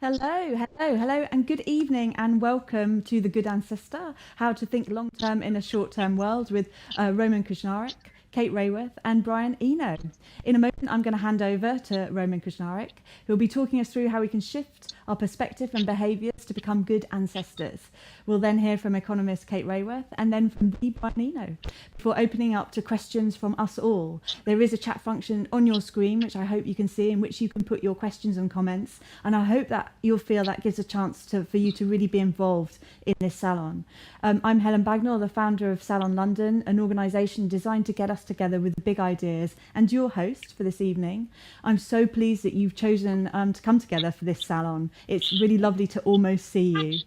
Hello, and good evening, and welcome to the Good Ancestor: How to Think Long Term in a Short-Term World with Roman Krznaric, Kate Raworth, and Brian Eno. In a moment, I'm going to hand over to Roman Krznaric, who will be talking us through how we can shift our perspective and behaviours to become good ancestors. We'll then hear from economist Kate Raworth, and then from the Brian Eno, before opening up to questions from us all. There is a chat function on your screen, which I hope you can see, in which you can put your questions and comments, and I hope that you'll feel that gives a chance for you to really be involved in this salon. I'm Helen Bagnall, the founder of Salon London, an organisation designed to get us together with big ideas, and your host for this evening. I'm so pleased that you've chosen to come together for this salon. It's really lovely to almost see you.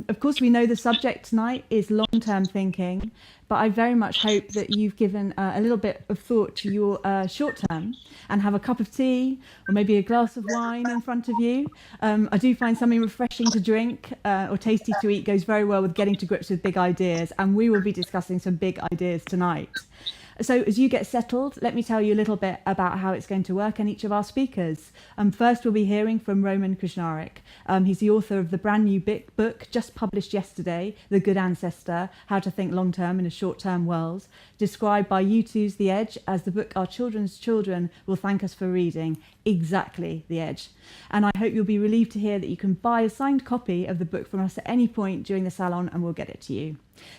Of course, we know the subject tonight is long-term thinking, but I very much hope that you've given a little bit of thought to your short-term and have a cup of tea or maybe a glass of wine in front of you. I do find something refreshing to drink or tasty to eat goes very well with getting to grips with big ideas, and we will be discussing some big ideas tonight. So as you get settled, let me tell you a little bit about how it's going to work and each of our speakers. First, we'll be hearing from Roman Krznaric. He's the author of the brand new book just published yesterday, The Good Ancestor: How to Think Long-Term in a Short-Term World, described by U2's The Edge as the book our children's children will thank us for reading. Exactly, The Edge. And I hope you'll be relieved to hear that you can buy a signed copy of the book from us at any point during the salon, and we'll get it to you.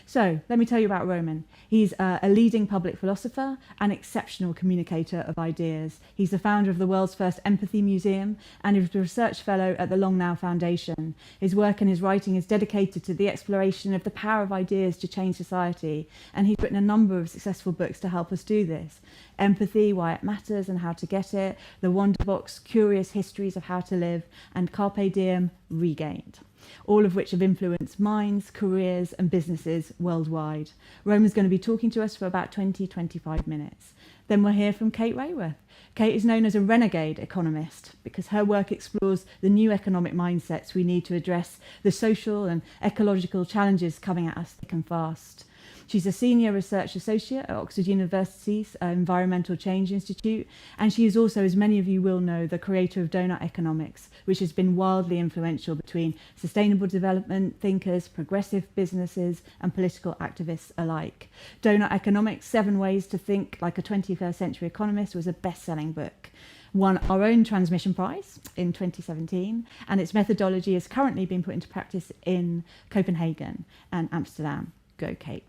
So let me tell you about Roman. He's a leading public philosopher and exceptional communicator of ideas. He's the founder of the world's first empathy museum and is a research fellow at the Long Now Foundation. His work and his writing is dedicated to the exploration of the power of ideas to change society, and he's written a number of successful books to help us do this. Empathy, Why It Matters and How to Get It, The Wonder Box, Curious Histories of How to Live, and Carpe Diem, Regained, all of which have influenced minds, careers and businesses worldwide. Roman's going to be talking to us for about 20-25 minutes. Then we'll hear from Kate Raworth. Kate is known as a renegade economist because her work explores the new economic mindsets we need to address the social and ecological challenges coming at us thick and fast. She's a senior research associate at Oxford University's Environmental Change Institute, and she is also, as many of you will know, the creator of Doughnut economics, which has been wildly influential between sustainable development thinkers, progressive businesses, and political activists alike. Doughnut Economics: 7 Ways to Think Like a 21st Century Economist was a best-selling book. Won our own Transmission Prize in 2017, and its methodology is currently being put into practice in Copenhagen and Amsterdam. Go, Kate.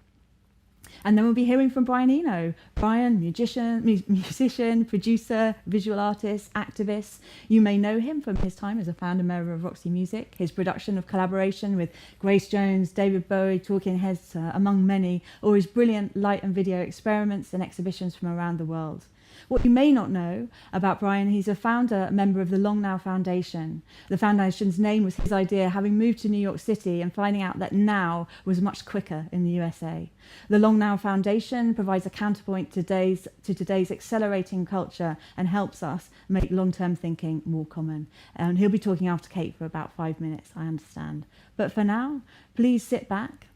And then we'll be hearing from Brian Eno. Brian, musician, producer, visual artist, activist. You may know him from his time as a founder member of Roxy Music, his production of collaboration with Grace Jones, David Bowie, Talking Heads, among many, or his brilliant light and video experiments and exhibitions from around the world. What you may not know about Brian, he's a member of the Long Now Foundation. The foundation's name was his idea, having moved to New York City and finding out that now was much quicker in the USA. The Long Now Foundation provides a counterpoint to today's accelerating culture and helps us make long-term thinking more common. And he'll be talking after Kate for about 5 minutes, I understand. But for now, please sit back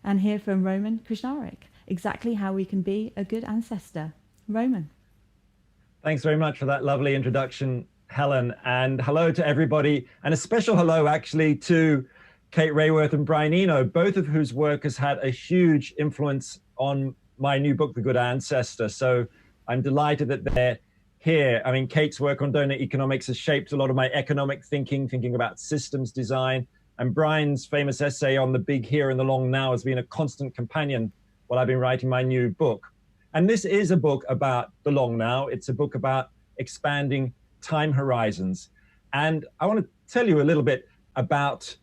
and hear from Roman Krznaric, exactly how we can be a good ancestor. Roman. Thanks very much for that lovely introduction, Helen, and hello to everybody, and a special hello actually to Kate Raworth and Brian Eno, both of whose work has had a huge influence on my new book, The Good Ancestor. So I'm delighted that they're here. I mean, Kate's work on Doughnut economics has shaped a lot of my economic thinking about systems design, and Brian's famous essay on the big here and the long now has been a constant companion while I've been writing my new book. And this is a book about the long now. It's a book about expanding time horizons. And I want to tell you a little bit about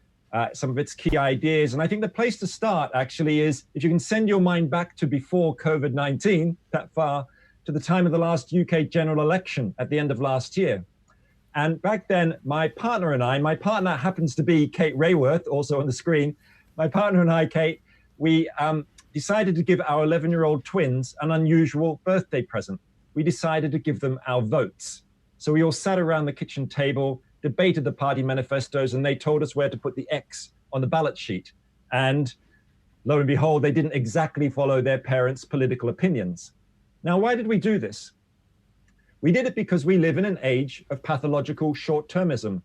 some of its key ideas. And I think the place to start actually is, if you can send your mind back to before COVID-19, that far, to the time of the last UK general election at the end of last year. And back then, my partner happens to be Kate Raworth, also on the screen. My partner and I, Kate, we decided to give our 11-year-old twins an unusual birthday present. We decided to give them our votes. So we all sat around the kitchen table, debated the party manifestos, and they told us where to put the X on the ballot sheet. And lo and behold, they didn't exactly follow their parents' political opinions. Now, why did we do this? We did it because we live in an age of pathological short-termism.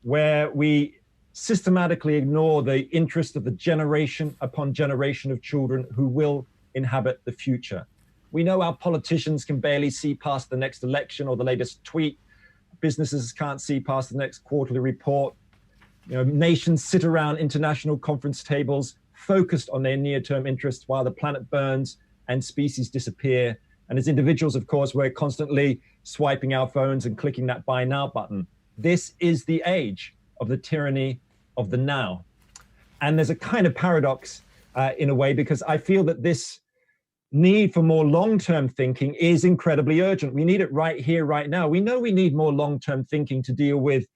where we systematically ignore the interest of the generation upon generation of children who will inhabit the future. We know our politicians can barely see past the next election or the latest tweet. Businesses can't see past the next quarterly report. Nations sit around international conference tables focused on their near-term interests while the planet burns and species disappear. And as individuals, of course, we're constantly swiping our phones and clicking that buy now button. This is the age of the tyranny of the now. And there's a kind of paradox in a way, because I feel that this need for more long-term thinking is incredibly urgent. We need it right here, right now. We know we need more long-term thinking to deal with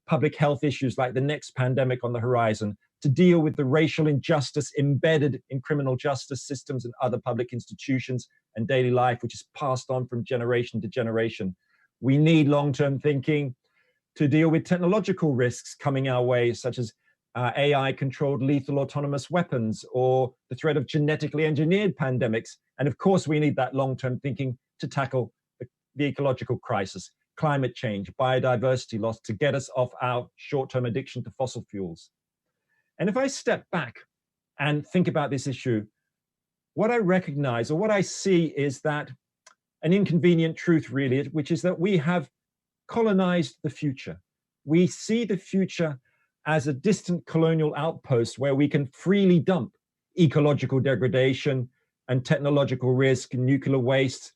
public health issues like the next pandemic on the horizon, to deal with the racial injustice embedded in criminal justice systems and other public institutions and daily life, which is passed on from generation to generation. We need long-term thinking to deal with technological risks coming our way, such as AI-controlled lethal autonomous weapons or the threat of genetically engineered pandemics. And of course, we need that long-term thinking to tackle the ecological crisis, climate change, biodiversity loss, to get us off our short-term addiction to fossil fuels. And if I step back and think about this issue, what I recognize or what I see is that an inconvenient truth, really, which is that we have colonized the future. We see the future as a distant colonial outpost where we can freely dump ecological degradation and technological risk and nuclear waste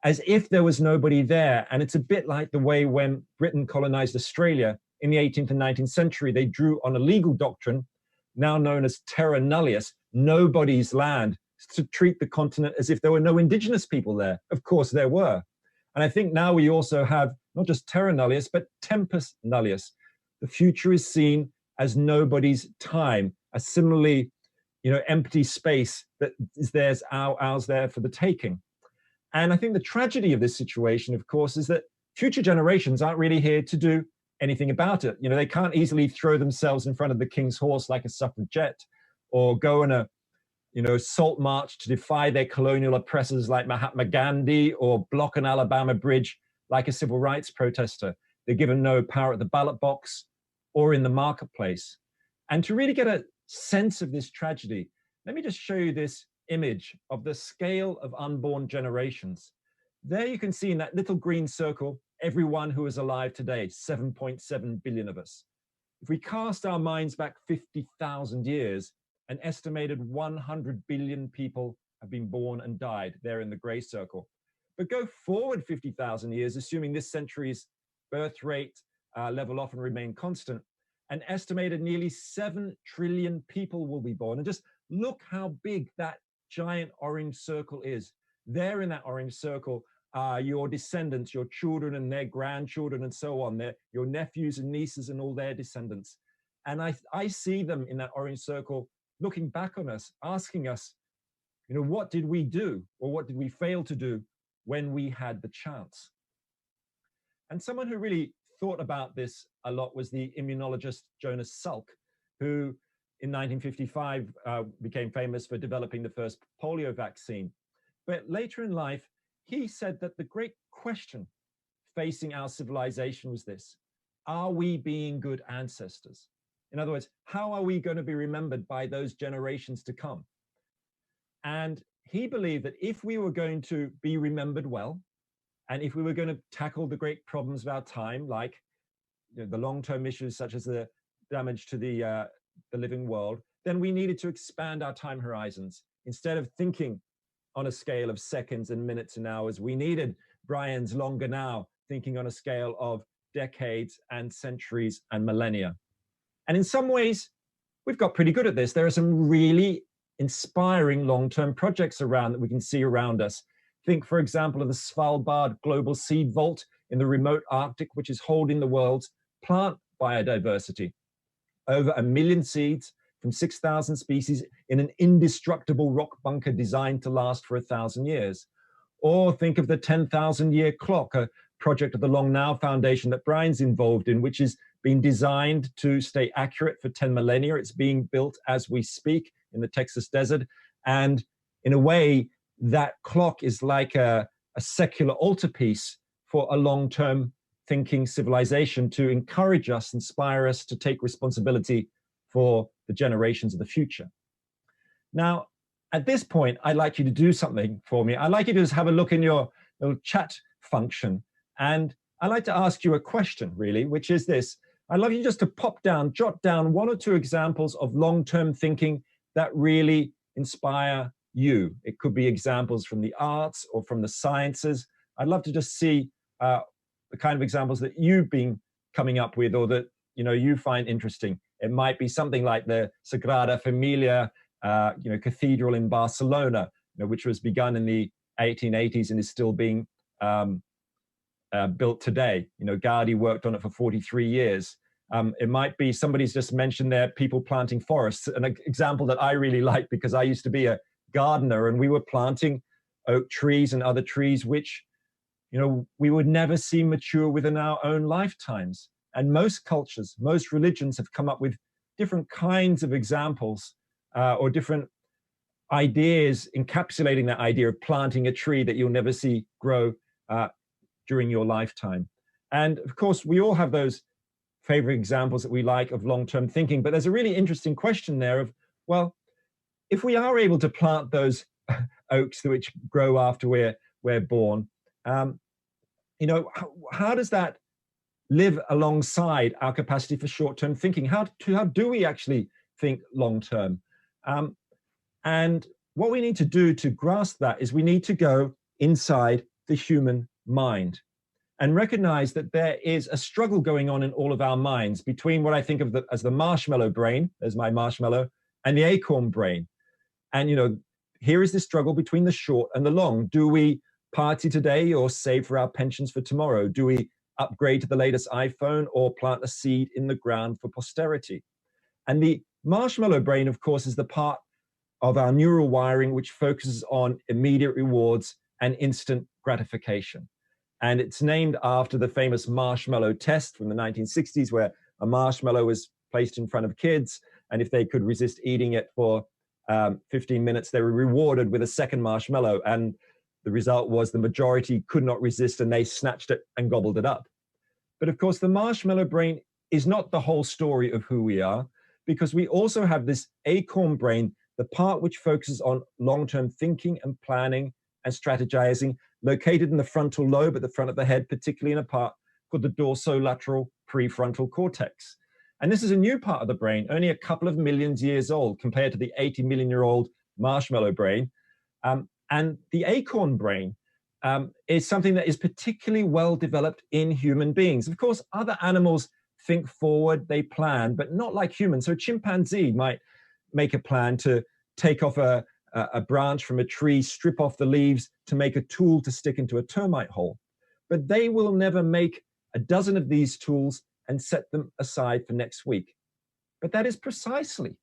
as if there was nobody there. And it's a bit like the way when Britain colonized Australia in the 18th and 19th century, they drew on a legal doctrine now known as terra nullius, nobody's land, to treat the continent as if there were no indigenous people there. Of course there were. And I think now we also have not just terra nullius, but tempus nullius. The future is seen as nobody's time, a similarly, empty space that is theirs, ours there for the taking. And I think the tragedy of this situation, of course, is that future generations aren't really here to do anything about it. They can't easily throw themselves in front of the king's horse like a suffragette, or go on a salt march to defy their colonial oppressors like Mahatma Gandhi, or block an Alabama bridge like a civil rights protester. They're given no power at the ballot box or in the marketplace. And to really get a sense of this tragedy, let me just show you this image of the scale of unborn generations. There you can see in that little green circle, everyone who is alive today, 7.7 billion of us. If we cast our minds back 50,000 years, an estimated 100 billion people have been born and died there in the gray circle. But go forward 50,000 years, assuming this century's birth rate level off and remain constant, an estimated nearly 7 trillion people will be born. And just look how big that giant orange circle is. There in that orange circle are your descendants, your children and their grandchildren and so on, your nephews and nieces and all their descendants. And I see them in that orange circle looking back on us, asking us, what did we do, or what did we fail to do when we had the chance? And someone who really thought about this a lot was the immunologist Jonas Salk, who in 1955 became famous for developing the first polio vaccine. But later in life, he said that the great question facing our civilization was this: are we being good ancestors? In other words, how are we going to be remembered by those generations to come? And he believed that if we were going to be remembered well, and if we were going to tackle the great problems of our time, like the long-term issues such as the damage to the living world, then we needed to expand our time horizons. Instead of thinking on a scale of seconds and minutes and hours, we needed Brian's longer now, thinking on a scale of decades and centuries and millennia. And in some ways, we've got pretty good at this. There are some really inspiring long-term projects around that we can see around us. Think, for example, of the Svalbard Global Seed Vault in the remote Arctic, which is holding the world's plant biodiversity. Over 1 million seeds from 6,000 species in an indestructible rock bunker designed to last for 1,000 years. Or think of the 10,000-year clock, a project of the Long Now Foundation that Brian's involved in, which is being designed to stay accurate for 10 millennia. It's being built as we speak in the Texas desert. And in a way, that clock is like a secular altarpiece for a long-term thinking civilization to encourage us, inspire us to take responsibility for the generations of the future. Now, at this point, I'd like you to do something for me. I'd like you to just have a look in your little chat function. And I'd like to ask you a question, really, which is this. I'd love you just to jot down 1 or 2 examples of long-term thinking that really inspire you. It could be examples from the arts or from the sciences. I'd love to just see the kind of examples that you've been coming up with, or that you find interesting. It might be something like the Sagrada Familia, Cathedral in Barcelona, which was begun in the 1880s and is still being built today. Gaudi worked on it for 43 years. It might be, somebody's just mentioned there, people planting forests. An example that I really like, because I used to be a gardener and we were planting oak trees and other trees, which, we would never see mature within our own lifetimes. And most cultures, most religions have come up with different kinds of examples or different ideas encapsulating that idea of planting a tree that you'll never see grow during your lifetime. And of course, we all have those favorite examples that we like of long-term thinking, but there's a really interesting question there of, well, if we are able to plant those oaks which grow after we're born, how does that live alongside our capacity for short-term thinking? How do we actually think long-term? And what we need to do to grasp that is we need to go inside the human mind and recognize that there is a struggle going on in all of our minds between what I think of as the marshmallow brain, there's my marshmallow, and the acorn brain. And, here is the struggle between the short and the long. Do we party today or save for our pensions for tomorrow? Do we upgrade to the latest iPhone or plant a seed in the ground for posterity? And the marshmallow brain, of course, is the part of our neural wiring which focuses on immediate rewards and instant gratification. And it's named after the famous marshmallow test from the 1960s, where a marshmallow was placed in front of kids, and if they could resist eating it for 15 minutes, they were rewarded with a second marshmallow. And the result was the majority could not resist, and they snatched it and gobbled it up. But of course, the marshmallow brain is not the whole story of who we are, because we also have this acorn brain, the part which focuses on long-term thinking and planning and strategizing, located in the frontal lobe at the front of the head, particularly in a part called the dorsolateral prefrontal cortex. And this is a new part of the brain, only a couple of millions years old compared to the 80-million-year-old marshmallow brain. And the acorn brain is something that is particularly well developed in human beings. Of course, other animals think forward, they plan, but not like humans. So a chimpanzee might make a plan to take off a branch from a tree, strip off the leaves to make a tool to stick into a termite hole. But they will never make a dozen of these tools and set them aside for next week. But that is precisely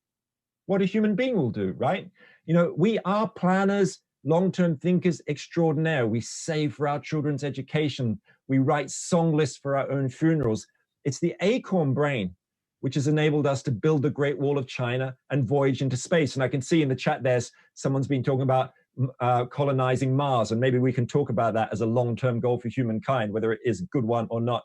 what a human being will do, right? We are planners, long-term thinkers extraordinaire. We save for our children's education. We write song lists for our own funerals. It's the acorn brain which has enabled us to build the Great Wall of China and voyage into space. And I can see in the chat there's someone's been talking about colonizing Mars, and maybe we can talk about that as a long-term goal for humankind, whether it is a good one or not,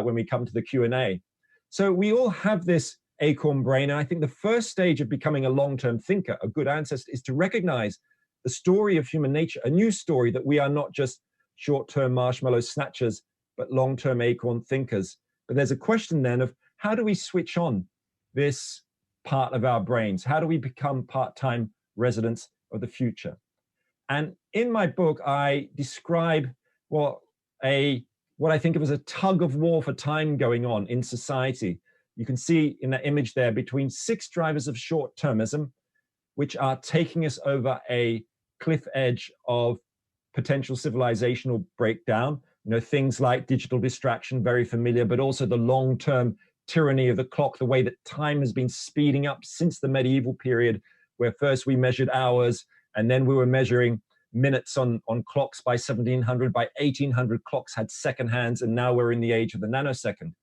when we come to the Q&A. So we all have this acorn brain, and I think the first stage of becoming a long-term thinker, a good ancestor, is to recognize the story of human nature, a new story, that we are not just short-term marshmallow snatchers, but long-term acorn thinkers. But there's a question then of, how do we switch on this part of our brains? How do we become part-time residents of the future? And in my book, I describe what I think of as a tug of war for time going on in society. You can see in that image there between 6 drivers of short-termism, which are taking us over a cliff edge of potential civilizational breakdown. Things like digital distraction, very familiar, but also the long-term tyranny of the clock, the way that time has been speeding up since the medieval period, where first we measured hours, and then we were measuring minutes on clocks by 1700. By 1800, clocks had second hands, and now we're in the age of the nanosecond.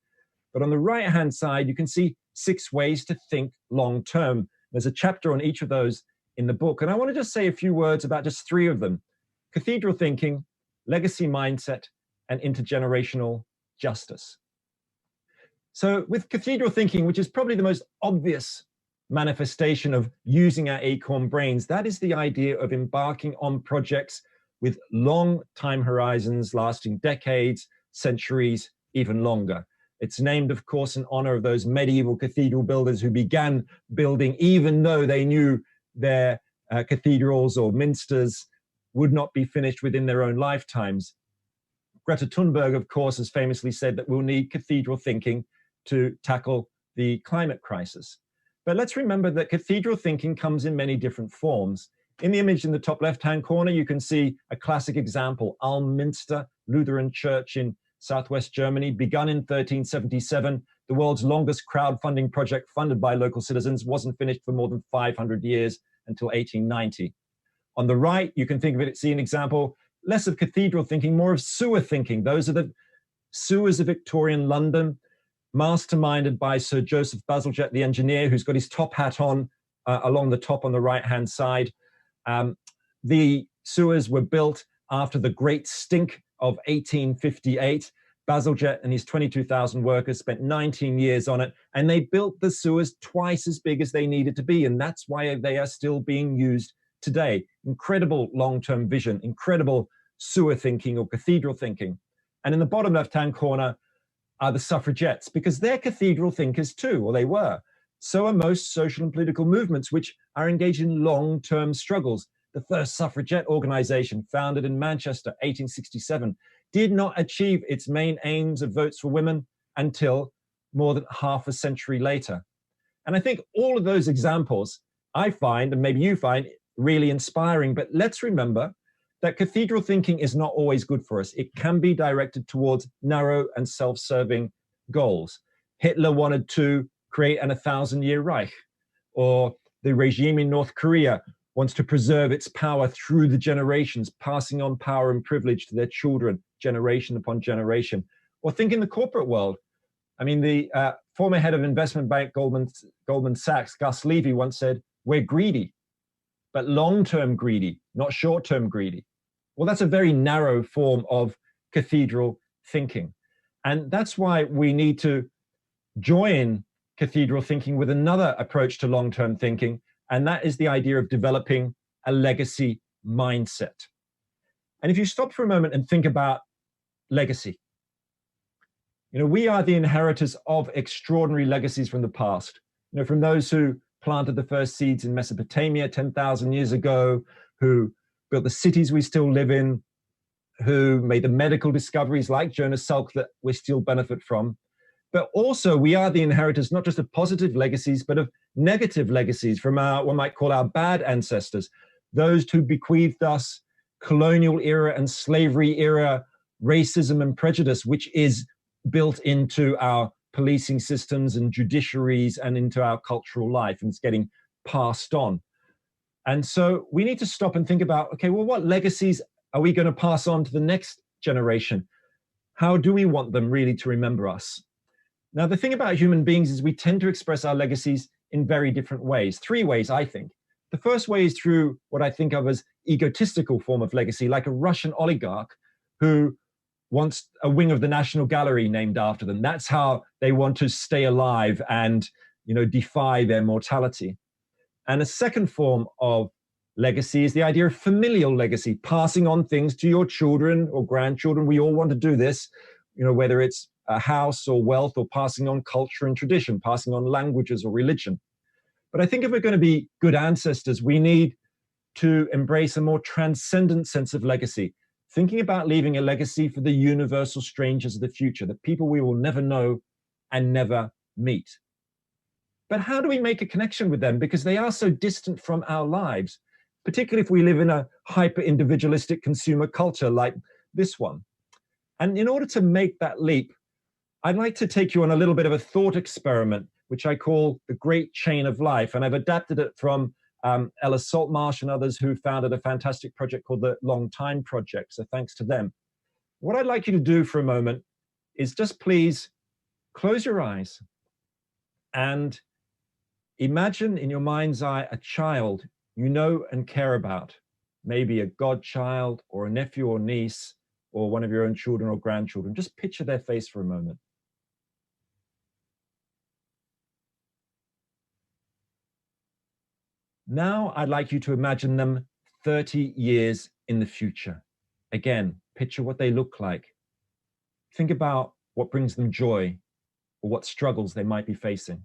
But on the right-hand side, you can see 6 ways to think long-term. There's a chapter on each of those in the book, and I want to just say a few words about just 3 of them: cathedral thinking, legacy mindset, and intergenerational justice. So with cathedral thinking, which is probably the most obvious manifestation of using our acorn brains, that is the idea of embarking on projects with long time horizons lasting decades, centuries, even longer. It's named, of course, in honor of those medieval cathedral builders who began building even though they knew their cathedrals or minsters would not be finished within their own lifetimes. Greta Thunberg, of course, has famously said that we'll need cathedral thinking to tackle the climate crisis. But let's remember that cathedral thinking comes in many different forms. In the image in the top left-hand corner, you can see a classic example, Alminster Lutheran Church in southwest Germany, begun in 1377. The world's longest crowdfunding project funded by local citizens, wasn't finished for more than 500 years until 1890. On the right, you can think of it, see an example, less of cathedral thinking, more of sewer thinking. Those are the sewers of Victorian London, masterminded by Sir Joseph Bazalgette, the engineer, who's got his top hat on along the top on the right-hand side. The sewers were built after the Great Stink of 1858. Bazalgette and his 22,000 workers spent 19 years on it, and they built the sewers twice as big as they needed to be, and that's why they are still being used today. Incredible long-term vision, incredible sewer thinking or cathedral thinking. And in the bottom left-hand corner are the suffragettes, because they're cathedral thinkers too, or they were. So are most social and political movements which are engaged in long-term struggles. The first suffragette organization, founded in Manchester, 1867, did not achieve its main aims of votes for women until more than half a century later. And I think all of those examples I find, and maybe you find, really inspiring. But let's remember that cathedral thinking is not always good for us. It can be directed towards narrow and self-serving goals. Hitler wanted to create an 1,000-year Reich, or the regime in North Korea wants to preserve its power through the generations, passing on power and privilege to their children, generation upon generation. Or think in the corporate world. I mean, the former head of investment bank Goldman Sachs, Gus Levy, once said, "We're greedy, but long-term greedy, not short-term greedy." Well, that's a very narrow form of cathedral thinking. And that's why we need to join cathedral thinking with another approach to long-term thinking, and that is the idea of developing a legacy mindset. And if you stop for a moment and think about legacy, you know, we are the inheritors of extraordinary legacies from the past, you know, from those who planted the first seeds in Mesopotamia 10,000 years ago, who built the cities we still live in, who made the medical discoveries like Jonas Salk that we still benefit from. But also we are the inheritors not just of positive legacies, but of negative legacies from our, one might call our bad ancestors, those who bequeathed us colonial era and slavery era racism and prejudice, which is built into our policing systems and judiciaries and into our cultural life, and it's getting passed on. And so we need to stop and think about, okay, well, what legacies are we going to pass on to the next generation? How do we want them really to remember us? Now, the thing about human beings is we tend to express our legacies in very different ways. Three ways, I think. The first way is through what I think of as egotistical form of legacy, like a Russian oligarch who wants a wing of the National Gallery named after them. That's how they want to stay alive and, you know, defy their mortality. And a second form of legacy is the idea of familial legacy, passing on things to your children or grandchildren. We all want to do this, you know, whether it's a house or wealth, or passing on culture and tradition, passing on languages or religion. But I think if we're going to be good ancestors, we need to embrace a more transcendent sense of legacy, thinking about leaving a legacy for the universal strangers of the future, the people we will never know and never meet. But how do we make a connection with them? Because they are so distant from our lives, particularly if we live in a hyper-individualistic consumer culture like this one. And in order to make that leap, I'd like to take you on a little bit of a thought experiment, which I call the Great Chain of Life. And I've adapted it from Ella Saltmarsh and others who founded a fantastic project called the Long Time Project. So thanks to them. What I'd like you to do for a moment is just please close your eyes and imagine in your mind's eye a child you know and care about, maybe a godchild or a nephew or niece, or one of your own children or grandchildren. Just picture their face for a moment. Now I'd like you to imagine them 30 years in the future. Again, picture what they look like. Think about what brings them joy or what struggles they might be facing.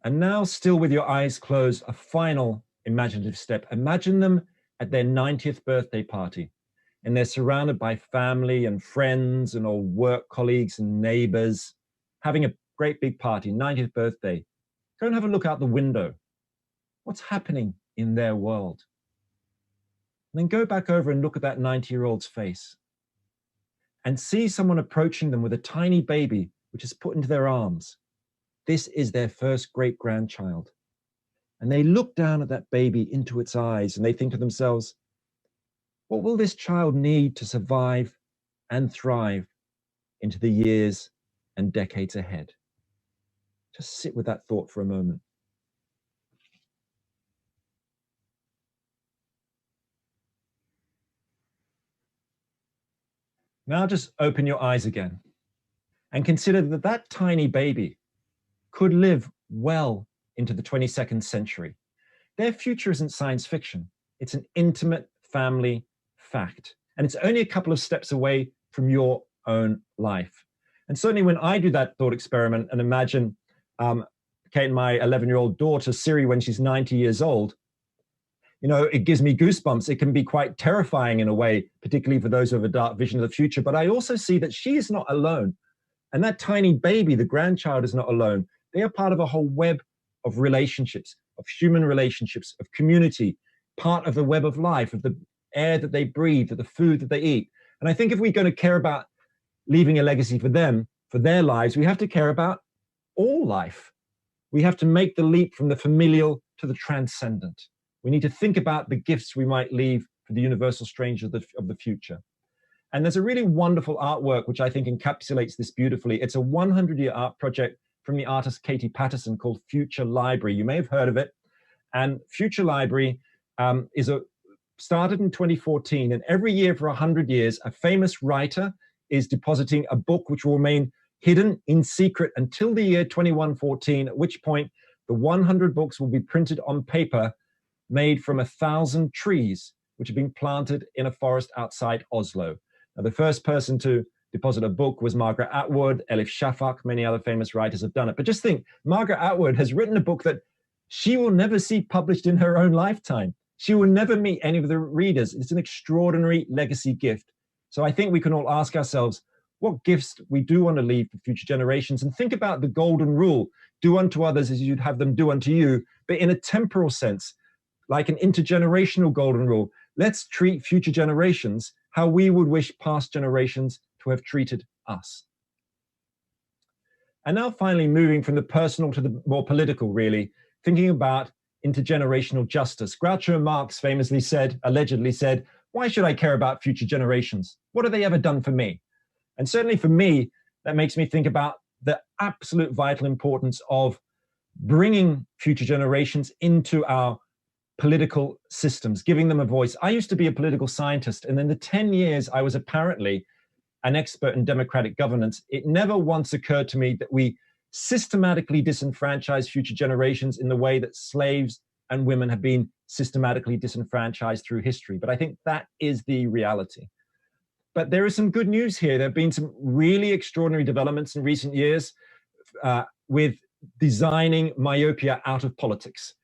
And now, still with your eyes closed, a final imaginative step. Imagine them at their 90th birthday party, and they're surrounded by family and friends and old work colleagues and neighbors, having a great big party, 90th birthday. Go and have a look out the window. What's happening in their world? And then go back over and look at that 90-year-old's face and see someone approaching them with a tiny baby, which is put into their arms. This is their first great-grandchild. And they look down at that baby into its eyes and they think to themselves, what will this child need to survive and thrive into the years and decades ahead? Just sit with that thought for a moment. Now just open your eyes again and consider that that tiny baby could live well into the 22nd century. Their future isn't science fiction. It's an intimate family fact. And it's only a couple of steps away from your own life. And certainly when I do that thought experiment and imagine Kate and my 11-year-old daughter, Siri, when she's 90 years old, you know, it gives me goosebumps. It can be quite terrifying in a way, particularly for those who have a dark vision of the future. But I also see that she is not alone. And that tiny baby, the grandchild, is not alone. They are part of a whole web of relationships, of human relationships, of community, part of the web of life, of the air that they breathe, of the food that they eat. And I think if we're going to care about leaving a legacy for them, for their lives, we have to care about all life. We have to make the leap from the familial to the transcendent. We need to think about the gifts we might leave for the universal stranger of the future. And there's a really wonderful artwork which I think encapsulates this beautifully. It's a 100-year art project from the artist Katie Patterson called Future Library. You may have heard of it. And Future Library started in 2014. And every year for 100 years, a famous writer is depositing a book which will remain hidden in secret until the year 2114, at which point the 100 books will be printed on paper made from 1,000 trees, which have been planted in a forest outside Oslo. Now, the first person to deposit a book was Margaret Atwood, Elif Shafak, many other famous writers have done it. But just think, Margaret Atwood has written a book that she will never see published in her own lifetime. She will never meet any of the readers. It's an extraordinary legacy gift. So I think we can all ask ourselves what gifts we do want to leave for future generations, and think about the golden rule: do unto others as you'd have them do unto you, but in a temporal sense, like an intergenerational golden rule. Let's treat future generations how we would wish past generations to have treated us. And now finally moving from the personal to the more political, really, thinking about intergenerational justice. Groucho Marx famously said, allegedly said, why should I care about future generations? What have they ever done for me? And certainly for me, that makes me think about the absolute vital importance of bringing future generations into our political systems, giving them a voice. I used to be a political scientist, and in the 10 years I was apparently an expert in democratic governance, it never once occurred to me that we systematically disenfranchise future generations in the way that slaves and women have been systematically disenfranchised through history. But I think that is the reality. But there is some good news here. There have been some really extraordinary developments in recent years with designing myopia out of politics.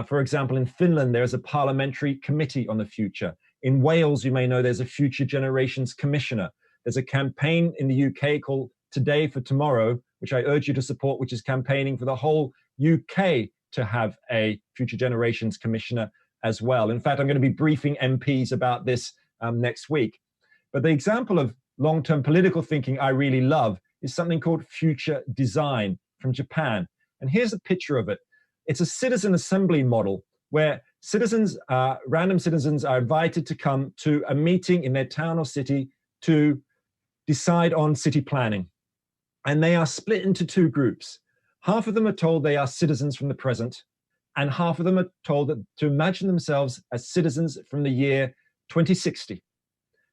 For example, in Finland, there's a parliamentary committee on the future. In Wales, you may know there's a Future Generations Commissioner. There's a campaign in the UK called Today for Tomorrow, which I urge you to support, which is campaigning for the whole UK to have a Future Generations Commissioner as well. In fact, I'm going to be briefing MPs about this next week. But the example of long-term political thinking I really love is something called future design from Japan. And here's a picture of it. It's a citizen assembly model where citizens, random citizens are invited to come to a meeting in their town or city to decide on city planning. And they are split into two groups. Half of them are told they are citizens from the present, and half of them are told that to imagine themselves as citizens from the year 2060.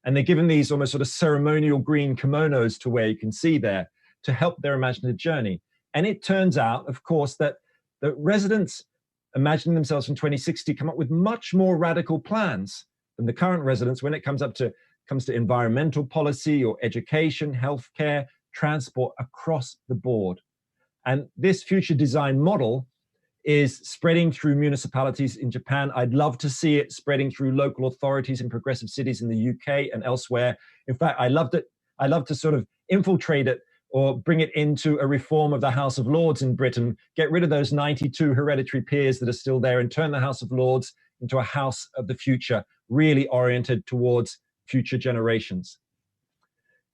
And they're given these almost sort of ceremonial green kimonos to wear, you can see there, to help their imaginative journey. And it turns out, of course, that the residents imagining themselves from 2060 come up with much more radical plans than the current residents when it comes to environmental policy or education, healthcare, transport across the board. And this future design model is spreading through municipalities in Japan. I'd love to see it spreading through local authorities in progressive cities in the UK and elsewhere. In fact, I love to sort of infiltrate it or bring it into a reform of the House of Lords in Britain, get rid of those 92 hereditary peers that are still there and turn the House of Lords into a house of the future, really oriented towards future generations.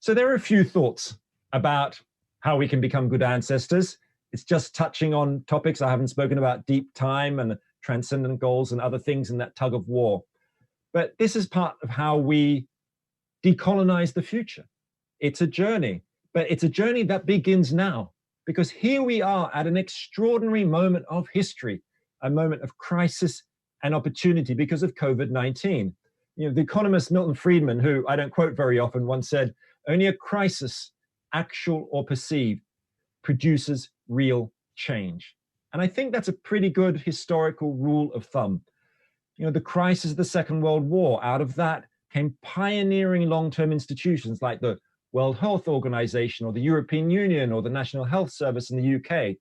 So there are a few thoughts about how we can become good ancestors. It's just touching on topics. I haven't spoken about deep time and transcendent goals and other things in that tug of war. But this is part of how we decolonize the future. It's a journey, but it's a journey that begins now, because here we are at an extraordinary moment of history, a moment of crisis and opportunity because of COVID-19. You know, the economist Milton Friedman, who I don't quote very often, once said, "Only a crisis, actual or perceived, produces real change." And I think that's a pretty good historical rule of thumb. You know, the crisis of the Second World War, out of that came pioneering long-term institutions like the World Health Organization or the European Union or the National Health Service in the UK.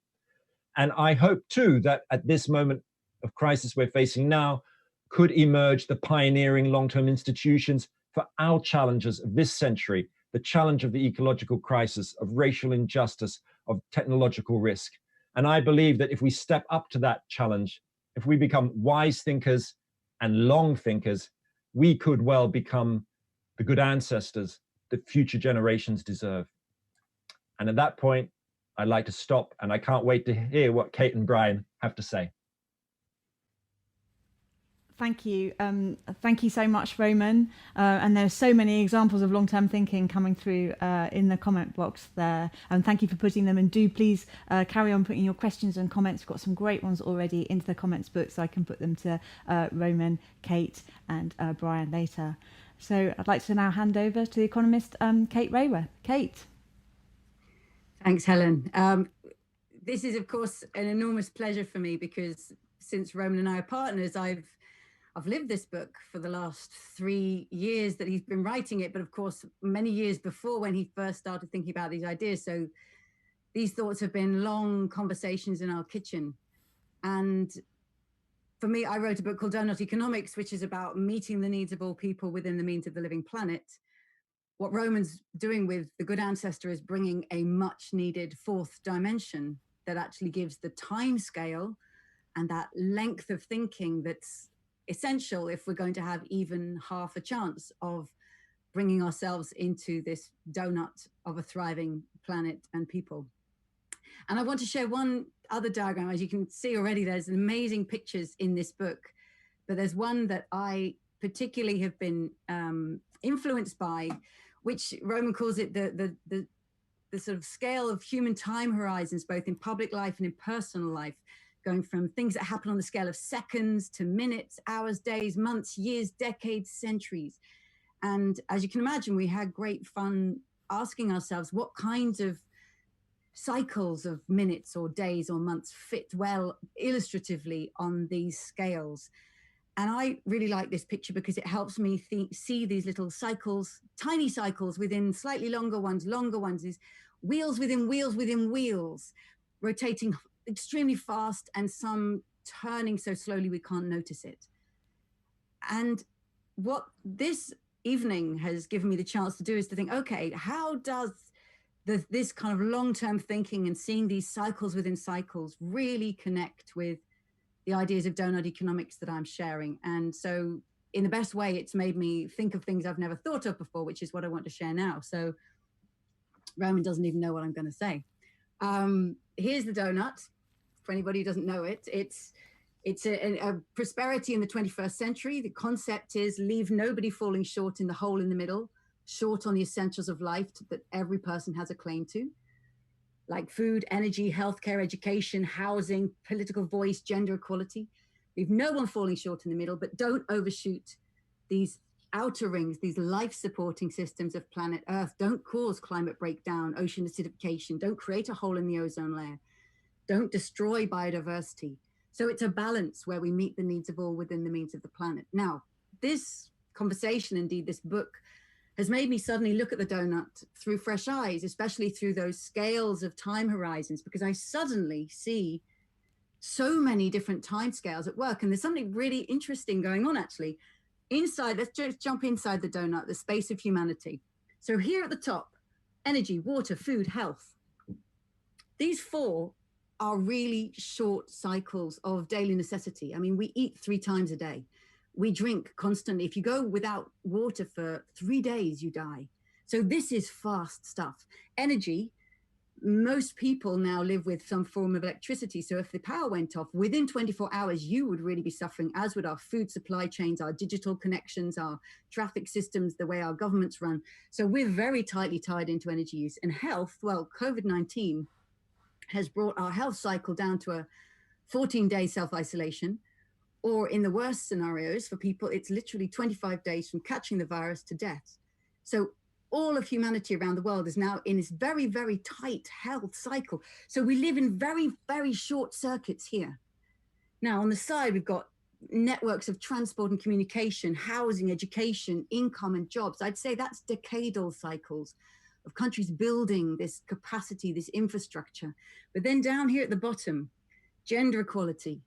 And I hope too that at this moment of crisis we're facing now could emerge the pioneering long-term institutions for our challenges of this century, the challenge of the ecological crisis, of racial injustice, of technological risk. And I believe that if we step up to that challenge, if we become wise thinkers and long thinkers, we could well become the good ancestors that future generations deserve. And at that point, I'd like to stop, and I can't wait to hear what Kate and Brian have to say. Thank you. Thank you so much, Roman. And there's so many examples of long-term thinking coming through in the comment box there. And thank you for putting them. And do please carry on putting your questions and comments. We've got some great ones already into the comments book, so I can put them to Roman, Kate, and Brian later. So I'd like to now hand over to the economist, Kate Raworth. Kate. Thanks, Helen. This is, of course, an enormous pleasure for me because since Roman and I are partners, I've lived this book for the last 3 years that he's been writing it, but of course, many years before when he first started thinking about these ideas. So these thoughts have been long conversations in our kitchen. And for me, I wrote a book called Doughnut Economics, which is about meeting the needs of all people within the means of the living planet. What Roman's doing with The Good Ancestor is bringing a much needed fourth dimension that actually gives the time scale and that length of thinking that's essential if we're going to have even half a chance of bringing ourselves into this donut of a thriving planet and people. And I want to share one other diagram. As you can see already, there's amazing pictures in this book, but there's one that I particularly have been influenced by, which Roman calls it the sort of scale of human time horizons, both in public life and in personal life, going from things that happen on the scale of seconds to minutes, hours, days, months, years, decades, centuries. And as you can imagine, we had great fun asking ourselves what kinds of cycles of minutes or days or months fit well illustratively on these scales. And I really like this picture because it helps me see these little cycles, tiny cycles within slightly longer ones, these wheels within wheels within wheels, rotating extremely fast and some turning so slowly we can't notice it. And what this evening has given me the chance to do is to think, okay, how does this kind of long-term thinking and seeing these cycles within cycles really connect with the ideas of doughnut economics that I'm sharing? And so in the best way, it's made me think of things I've never thought of before, which is what I want to share now. So Roman doesn't even know what I'm going to say. Here's the donut. For anybody who doesn't know it, it's a prosperity in the 21st century. The concept is leave nobody falling short in the hole in the middle, short on the essentials of life that every person has a claim to. like food, energy, healthcare, education, housing, political voice, gender equality. Leave no one falling short in the middle, but don't overshoot these outer rings, these life-supporting systems of planet Earth. Don't cause climate breakdown, ocean acidification. Don't create a hole in the ozone layer. Don't destroy biodiversity. So it's a balance where we meet the needs of all within the means of the planet. Now, this conversation, indeed, this book, has made me suddenly look at the donut through fresh eyes, especially through those scales of time horizons, because I suddenly see so many different time scales at work. And there's something really interesting going on, actually. Inside, let's just jump inside the donut, the space of humanity. So here at the top, energy, water, food, health. These four are really short cycles of daily necessity. I mean, we eat 3 times a day. We drink constantly. If you go without water for 3 days, you die. So this is fast stuff. Energy, most people now live with some form of electricity. So if the power went off within 24 hours, you would really be suffering, as would our food supply chains, our digital connections, our traffic systems, the way our governments run. So we're very tightly tied into energy use. And health, well, COVID-19 has brought our health cycle down to a 14-day self-isolation, or in the worst scenarios for people, it's literally 25 days from catching the virus to death. So all of humanity around the world is now in this very, very tight health cycle. So we live in very, very short circuits here. Now, on the side, we've got networks of transport and communication, housing, education, income, and jobs. I'd say that's decadal cycles of countries building this capacity, this infrastructure. But then down here at the bottom, gender equality,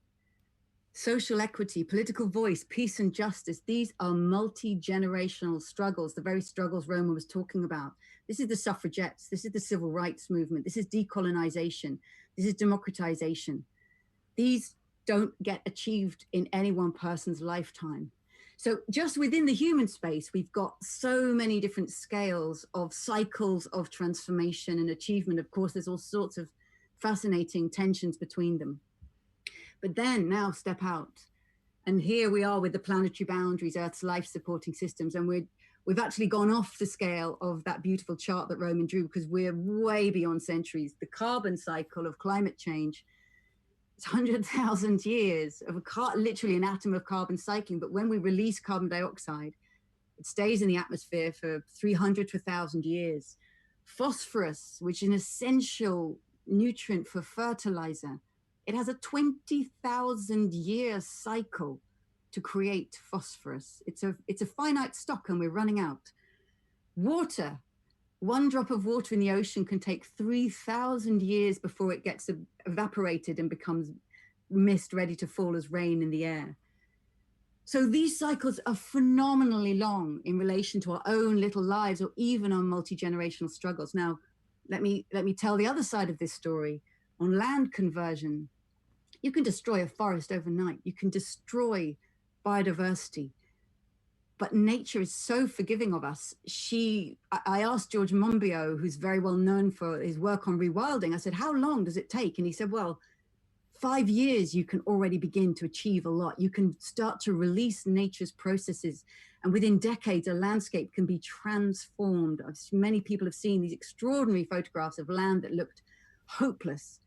social equity, political voice, peace and justice. These are multi-generational struggles, the very struggles Roman was talking about. This is the suffragettes. This is the civil rights movement. This is decolonization. This is democratization. These don't get achieved in any one person's lifetime. So just within the human space, we've got so many different scales of cycles of transformation and achievement. Of course, there's all sorts of fascinating tensions between them. But then now step out. And here we are with the planetary boundaries, Earth's life supporting systems. And we've actually gone off the scale of that beautiful chart that Roman drew, because we're way beyond centuries. The carbon cycle of climate change, it's 100,000 years of literally an atom of carbon cycling. But when we release carbon dioxide, it stays in the atmosphere for 300 to 1,000 years. Phosphorus, which is an essential nutrient for fertilizer, it has a 20,000 year cycle to create phosphorus. It's a finite stock and we're running out. Water, 1 drop of water in the ocean can take 3,000 years before it gets evaporated and becomes mist ready to fall as rain in the air. So these cycles are phenomenally long in relation to our own little lives or even our multi-generational struggles. Now, let me tell the other side of this story. On land conversion, you can destroy a forest overnight. You can destroy biodiversity. But nature is so forgiving of us. I asked George Monbiot, who's very well known for his work on rewilding, I said, how long does it take? And he said, well, 5 years, you can already begin to achieve a lot. You can start to release nature's processes. And within decades, a landscape can be transformed. Many people have seen these extraordinary photographs of land that looked hopeless.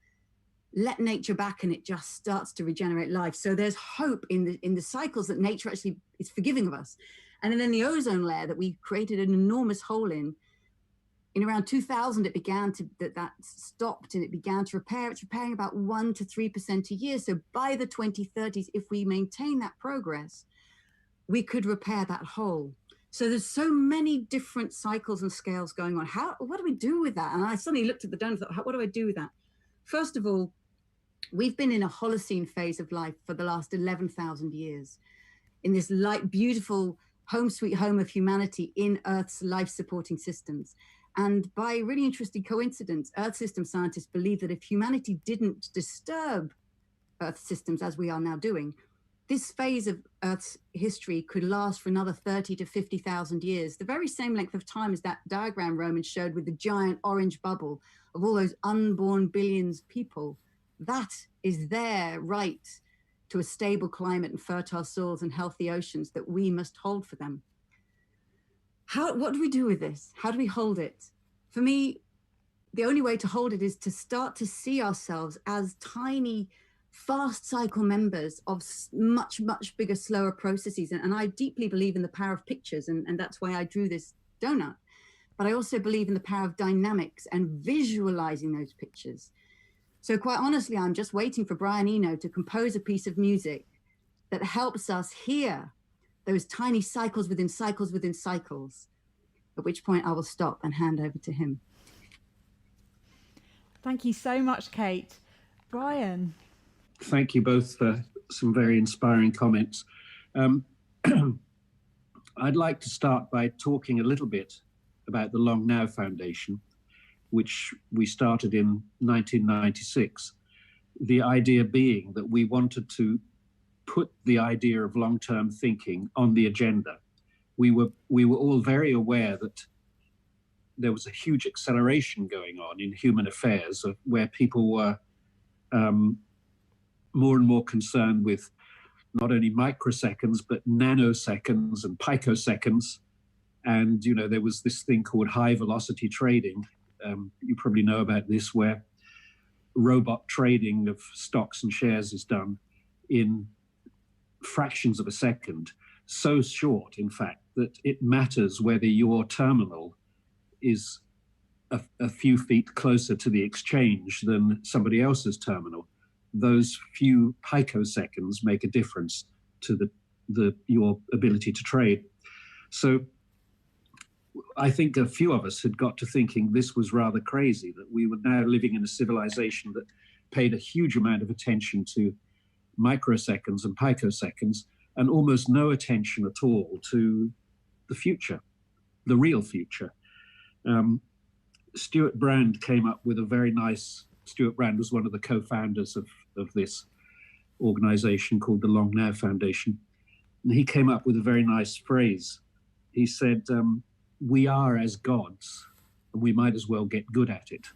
Let nature back and it just starts to regenerate life. So there's hope in the cycles that nature actually is forgiving of us. And then the ozone layer that we created an enormous hole in around 2000, it began to, that stopped and it began to repair. It's repairing about 1 to 3% a year. So by the 2030s, if we maintain that progress, we could repair that hole. So there's so many different cycles and scales going on. What do we do with that? And I suddenly looked at the donut and thought, what do I do with that? First of all, we've been in a Holocene phase of life for the last 11,000 years in this light, beautiful home sweet home of humanity in Earth's life-supporting systems. And by a really interesting coincidence, Earth system scientists believe that if humanity didn't disturb Earth systems as we are now doing, this phase of Earth's history could last for another 30 to 50,000 years, the very same length of time as that diagram Roman showed with the giant orange bubble of all those unborn billions of people. That is their right to a stable climate and fertile soils and healthy oceans that we must hold for them. What do we do with this? How do we hold it? For me, the only way to hold it is to start to see ourselves as tiny, fast cycle members of much, much bigger, slower processes. And I deeply believe in the power of pictures, and that's why I drew this donut. But I also believe in the power of dynamics and visualizing those pictures. So quite honestly, I'm just waiting for Brian Eno to compose a piece of music that helps us hear those tiny cycles within cycles within cycles, at which point I will stop and hand over to him. Thank you so much, Kate. Brian. Thank you both for some very inspiring comments. I'd like to start by talking a little bit about the Long Now Foundation, which we started in 1996. The idea being that we wanted to put the idea of long-term thinking on the agenda. We were all very aware that there was a huge acceleration going on in human affairs, where people were more and more concerned with not only microseconds, but nanoseconds and picoseconds. And, you know, there was this thing called high velocity trading. You probably know about this, where robot trading of stocks and shares is done in fractions of a second, so short, in fact, that it matters whether your terminal is a few feet closer to the exchange than somebody else's terminal. Those few picoseconds make a difference to your ability to trade. So I think a few of us had got to thinking this was rather crazy, that we were now living in a civilization that paid a huge amount of attention to microseconds and picoseconds, and almost no attention at all to the future, the real future. Stuart Brand came up with a very nice, Stuart Brand was one of the co-founders of this organization called the Long Now Foundation. And he came up with a very nice phrase. He said, we are as gods, and we might as well get good at it.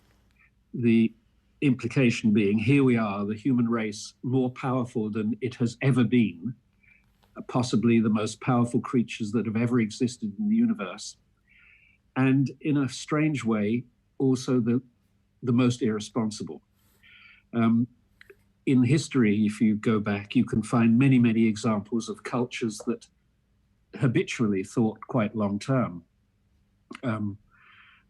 The implication being, here we are, the human race, more powerful than it has ever been, possibly the most powerful creatures that have ever existed in the universe. And in a strange way, also the most irresponsible. In history, if you go back, you can find many, many examples of cultures that habitually thought quite long term,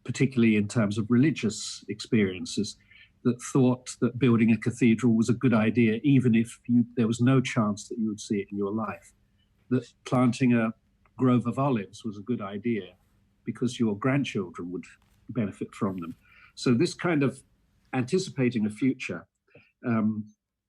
particularly in terms of religious experiences, that thought that building a cathedral was a good idea, even if there was no chance that you would see it in your life, that planting a grove of olives was a good idea because your grandchildren would benefit from them. So this kind of anticipating a future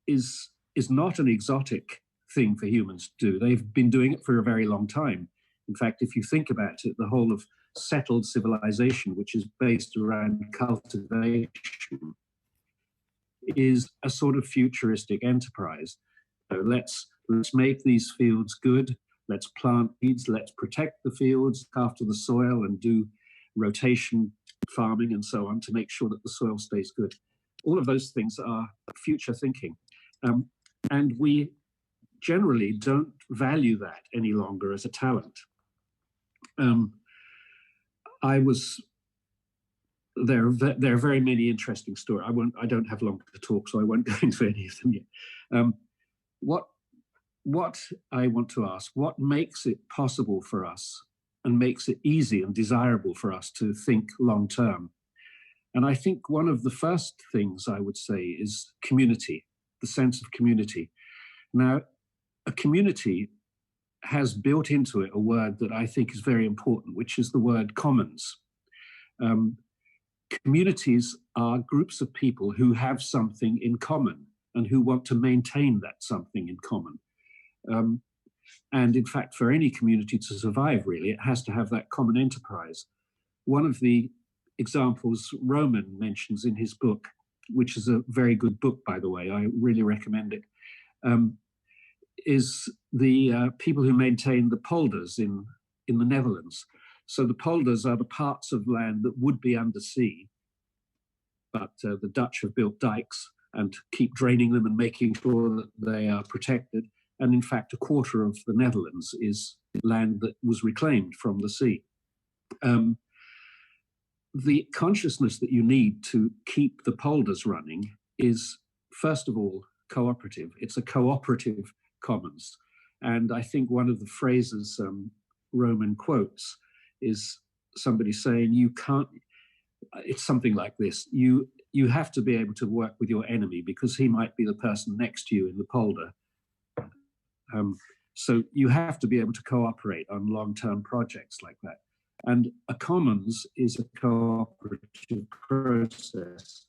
is not an exotic thing for humans to do. They've been doing it for a very long time. In fact, if you think about it, the whole of settled civilization, which is based around cultivation, is a sort of futuristic enterprise. So let's make these fields good. Let's plant seeds. Let's protect the fields, look after the soil, and do rotation farming and so on to make sure that the soil stays good. All of those things are future thinking. And we generally don't value that any longer as a talent. There are very many interesting stories. I don't have long to talk, so I won't go into any of them yet. What I want to ask, what makes it possible for us and makes it easy and desirable for us to think long term? And I think one of the first things I would say is community, the sense of community. Now, a community has built into it a word that I think is very important, which is the word commons. Communities are groups of people who have something in common and who want to maintain that something in common. And in fact, for any community to survive, really, it has to have that common enterprise. One of the examples Roman mentions in his book, which is a very good book, by the way, I really recommend it, is the people who maintain the polders in the Netherlands. So the polders are the parts of land that would be undersea, but the Dutch have built dikes and keep draining them and making sure that they are protected. And in fact, a quarter of the Netherlands is land that was reclaimed from the sea. the consciousness that you need to keep the polders running is, first of all, cooperative. It's a cooperative commons. And I think one of the phrases Roman quotes is somebody saying, you can't, it's something like this, you have to be able to work with your enemy because he might be the person next to you in the polder. So you have to be able to cooperate on long-term projects like that. And a commons is a cooperative process.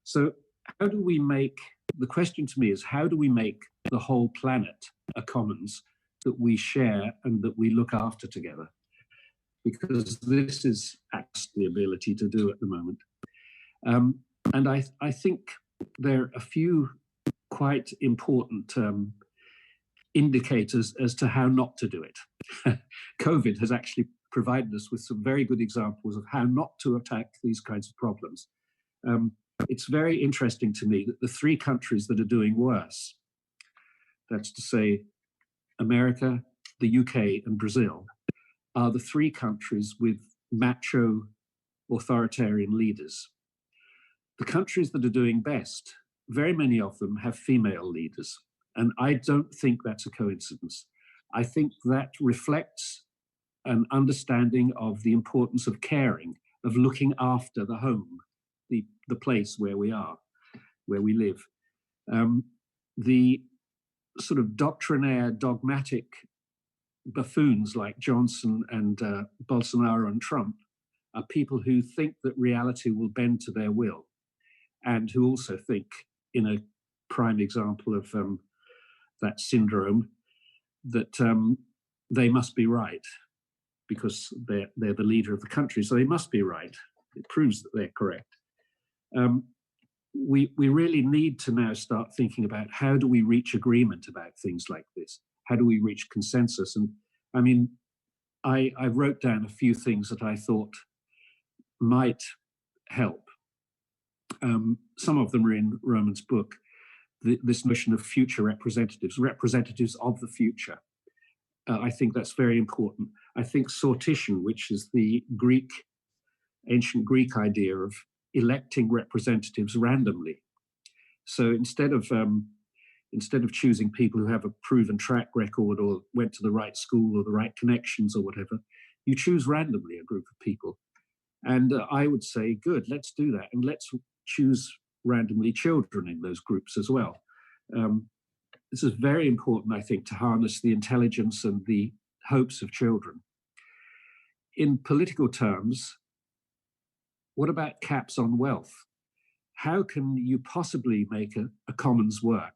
So how do we make, the question to me is, how do we make the whole planet a commons that we share and that we look after together? Because this is actually the ability to do at the moment. And I think there are a few quite important indicators as to how not to do it. COVID has actually provided us with some very good examples of how not to attack these kinds of problems. It's very interesting to me that the three countries that are doing worse, that's to say America, the UK, and Brazil, are the three countries with macho authoritarian leaders. The countries that are doing best, very many of them have female leaders. And I don't think that's a coincidence. I think that reflects an understanding of the importance of caring, of looking after the home, the place where we are, where we live. The sort of doctrinaire, dogmatic buffoons like Johnson and Bolsonaro and Trump are people who think that reality will bend to their will, and who also think, in a prime example of that syndrome, that they must be right because they're the leader of the country, so they must be right. It proves that they're correct. We really need to now start thinking about how do we reach agreement about things like this? How do we reach consensus? And I mean, I wrote down a few things that I thought might help. Some of them are in Roman's book. This notion of future representatives of the future. I think that's very important. I think sortition, which is the ancient Greek idea of electing representatives randomly. So instead of choosing people who have a proven track record or went to the right school or the right connections or whatever, you choose randomly a group of people. And I would say, good, let's do that. And let's choose randomly children in those groups as well. This is very important, I think, to harness the intelligence and the hopes of children. In political terms, what about caps on wealth? How can you possibly make a commons work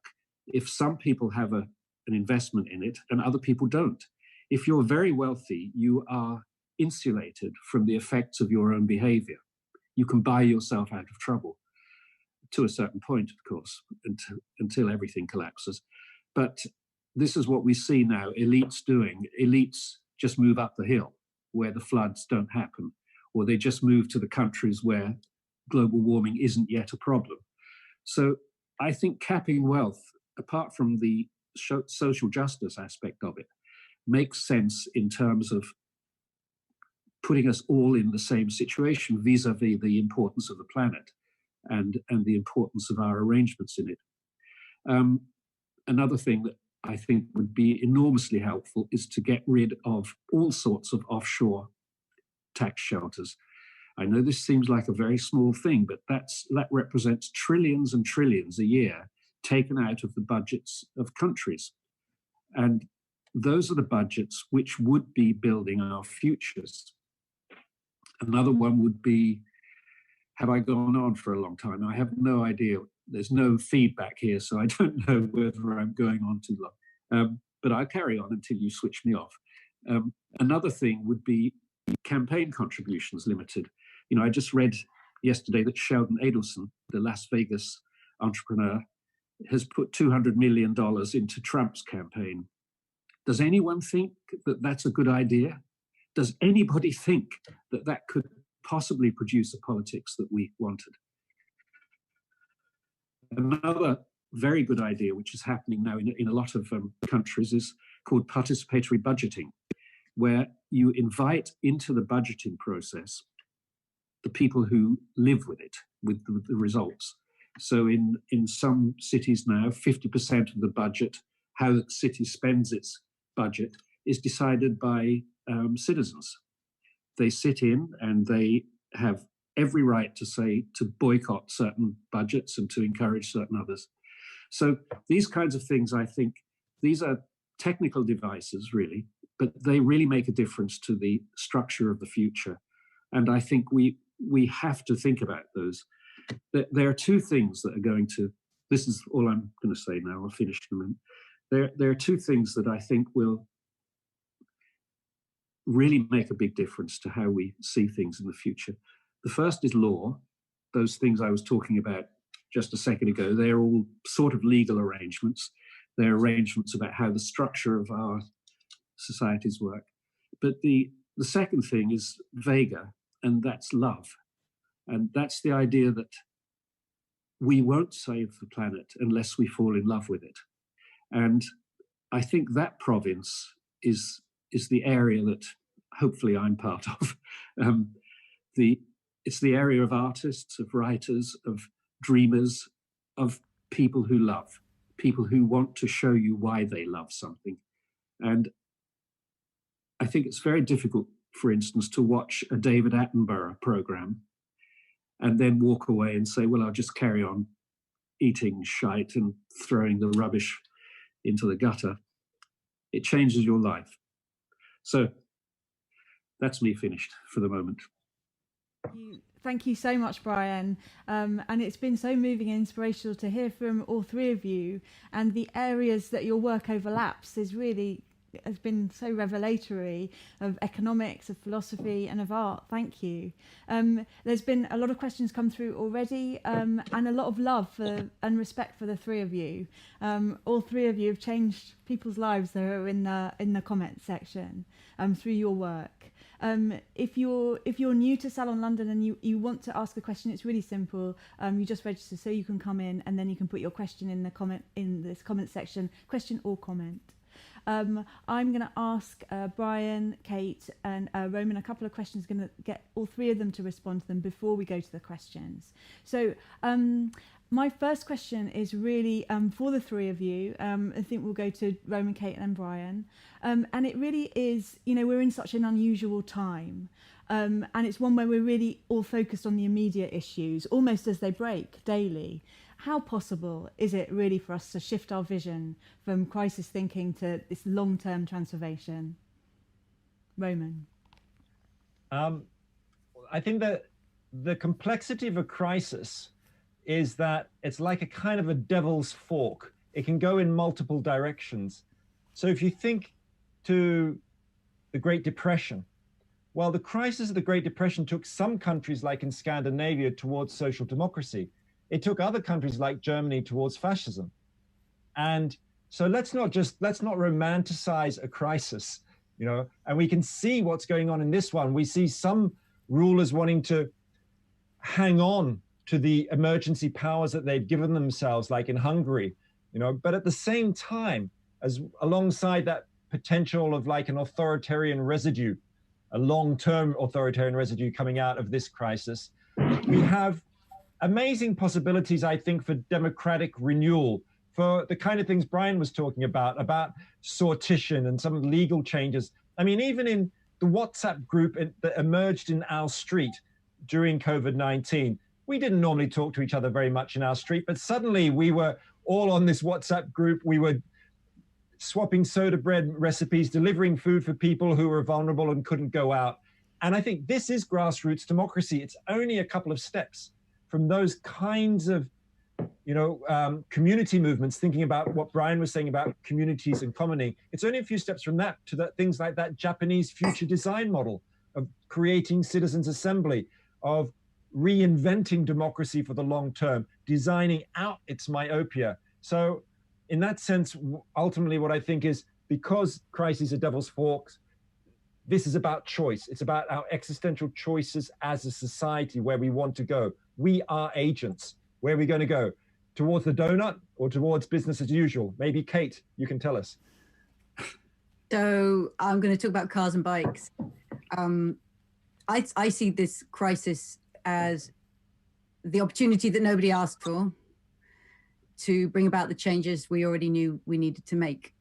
if some people have an investment in it and other people don't? If you're very wealthy, you are insulated from the effects of your own behavior. You can buy yourself out of trouble, to a certain point, of course, until everything collapses. But this is what we see now elites doing. Elites just move up the hill where the floods don't happen, or they just move to the countries where global warming isn't yet a problem. So I think capping wealth, apart from the social justice aspect of it, makes sense in terms of putting us all in the same situation vis-a-vis the importance of the planet and the importance of our arrangements in it. Another thing that I think would be enormously helpful is to get rid of all sorts of offshore tax shelters. I know this seems like a very small thing, but that represents trillions and trillions a year taken out of the budgets of countries. And those are the budgets which would be building our futures. Another one would be, have I gone on for a long time? I have no idea. There's no feedback here, so I don't know whether I'm going on too long. But I'll carry on until you switch me off. Another thing would be campaign contributions limited. You know, I just read yesterday that Sheldon Adelson, the Las Vegas entrepreneur, has put $200 million into Trump's campaign. Does anyone think that that's a good idea? Does anybody think that that could possibly produce the politics that we wanted? Another very good idea, which is happening now in a lot of countries, is called participatory budgeting, where you invite into the budgeting process the people who live with it, with the results. So in some cities now, 50% of the budget, how the city spends its budget, is decided by citizens. They sit in and they have every right to say, to boycott certain budgets and to encourage certain others. So these kinds of things, I think, these are technical devices, really, but they really make a difference to the structure of the future. And I think we have to think about those. There are two things that are going to, this is all I'm going to say now, I'll finish in a minute. There are two things that I think will really make a big difference to how we see things in the future. The first is law. Those things I was talking about just a second ago, they're all sort of legal arrangements. They're arrangements about how the structure of our societies work. But the second thing is vaguer, and that's love. And that's the idea that we won't save the planet unless we fall in love with it. And I think that province is the area that hopefully I'm part of. It's the area of artists, of writers, of dreamers, of people who love, people who want to show you why they love something. And I think it's very difficult, for instance, to watch a David Attenborough program and then walk away and say, well, I'll just carry on eating shite and throwing the rubbish into the gutter. It changes your life. So that's me finished for the moment. Thank you so much, Brian. And it's been so moving and inspirational to hear from all three of you, and the areas that your work overlaps has been so revelatory, of economics, of philosophy, and of art. Thank you. There's been a lot of questions come through already, and a lot of love and respect for the three of you. All three of you have changed people's lives that are in the comment section through your work. If you're new to Salon London and you want to ask a question, it's really simple. You just register so you can come in, and then you can put your question in this comment section, question or comment. I'm going to ask Brian, Kate, and Roman a couple of questions. Going to get all three of them to respond to them before we go to the questions. So my first question is really for the three of you. I think we'll go to Roman, Kate, and Brian. And it really is, we're in such an unusual time. And it's one where we're really all focused on the immediate issues, almost as they break daily. How possible is it really for us to shift our vision from crisis thinking to this long-term transformation? Roman. I think that the complexity of a crisis is that it's like a kind of a devil's fork. It can go in multiple directions. So if you think to the Great Depression, well, the crisis of the Great Depression took some countries, like in Scandinavia, towards social democracy. It took other countries like Germany towards fascism. And so let's not romanticize a crisis, and we can see what's going on in this one. We see some rulers wanting to hang on to the emergency powers that they've given themselves, like in Hungary, but at the same time, as alongside that potential of like an authoritarian residue, a long-term authoritarian residue coming out of this crisis, we have amazing possibilities, I think, for democratic renewal, for the kind of things Brian was talking about sortition and some legal changes. I mean, even in the WhatsApp group that emerged in our street during COVID-19, we didn't normally talk to each other very much in our street, but suddenly we were all on this WhatsApp group. We were swapping soda bread recipes, delivering food for people who were vulnerable and couldn't go out. And I think this is grassroots democracy. It's only a couple of steps from those kinds of, community movements, thinking about what Brian was saying about communities and commoning. It's only a few steps from that to things like that Japanese future design model of creating citizens' assembly, of reinventing democracy for the long term, designing out its myopia. So in that sense, ultimately what I think is, because crises are devil's forks, this is about choice. It's about our existential choices as a society, where we want to go. We are agents. Where are we going to go? Towards the donut or towards business as usual? Maybe Kate, you can tell us. So I'm going to talk about cars and bikes. I see this crisis as the opportunity that nobody asked for to bring about the changes we already knew we needed to make.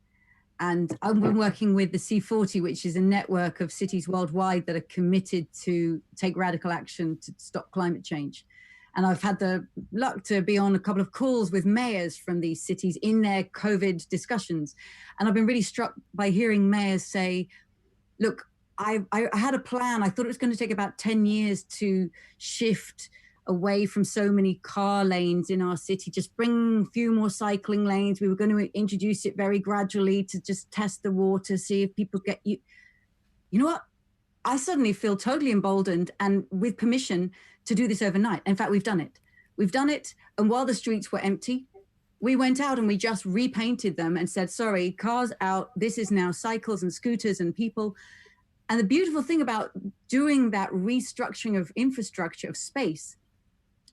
And I've been working with the C40, which is a network of cities worldwide that are committed to take radical action to stop climate change. And I've had the luck to be on a couple of calls with mayors from these cities in their COVID discussions. And I've been really struck by hearing mayors say, look, I had a plan. I thought it was going to take about 10 years to shift away from so many car lanes in our city, just bring a few more cycling lanes. We were going to introduce it very gradually to just test the water, see if people get you. You know what? I suddenly feel totally emboldened and with permission to do this overnight. In fact, we've done it. We've done it. And while the streets were empty, we went out and we just repainted them and said, sorry, cars out. This is now cycles and scooters and people. And the beautiful thing about doing that restructuring of infrastructure, of space,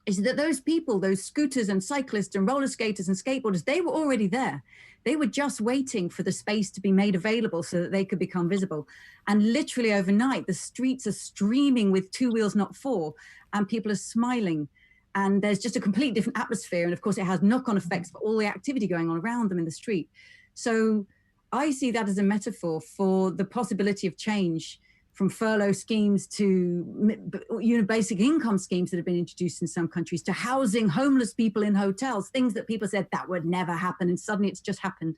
is that those people, those scooters and cyclists and roller skaters and skateboarders, they were already there. They were just waiting for the space to be made available so that they could become visible. And literally overnight, the streets are streaming with 2 wheels, not 4, and people are smiling. And there's just a complete different atmosphere. And of course, it has knock-on effects for all the activity going on around them in the street. So I see that as a metaphor for the possibility of change, from furlough schemes to basic income schemes that have been introduced in some countries, to housing homeless people in hotels, things that people said that would never happen, and suddenly it's just happened.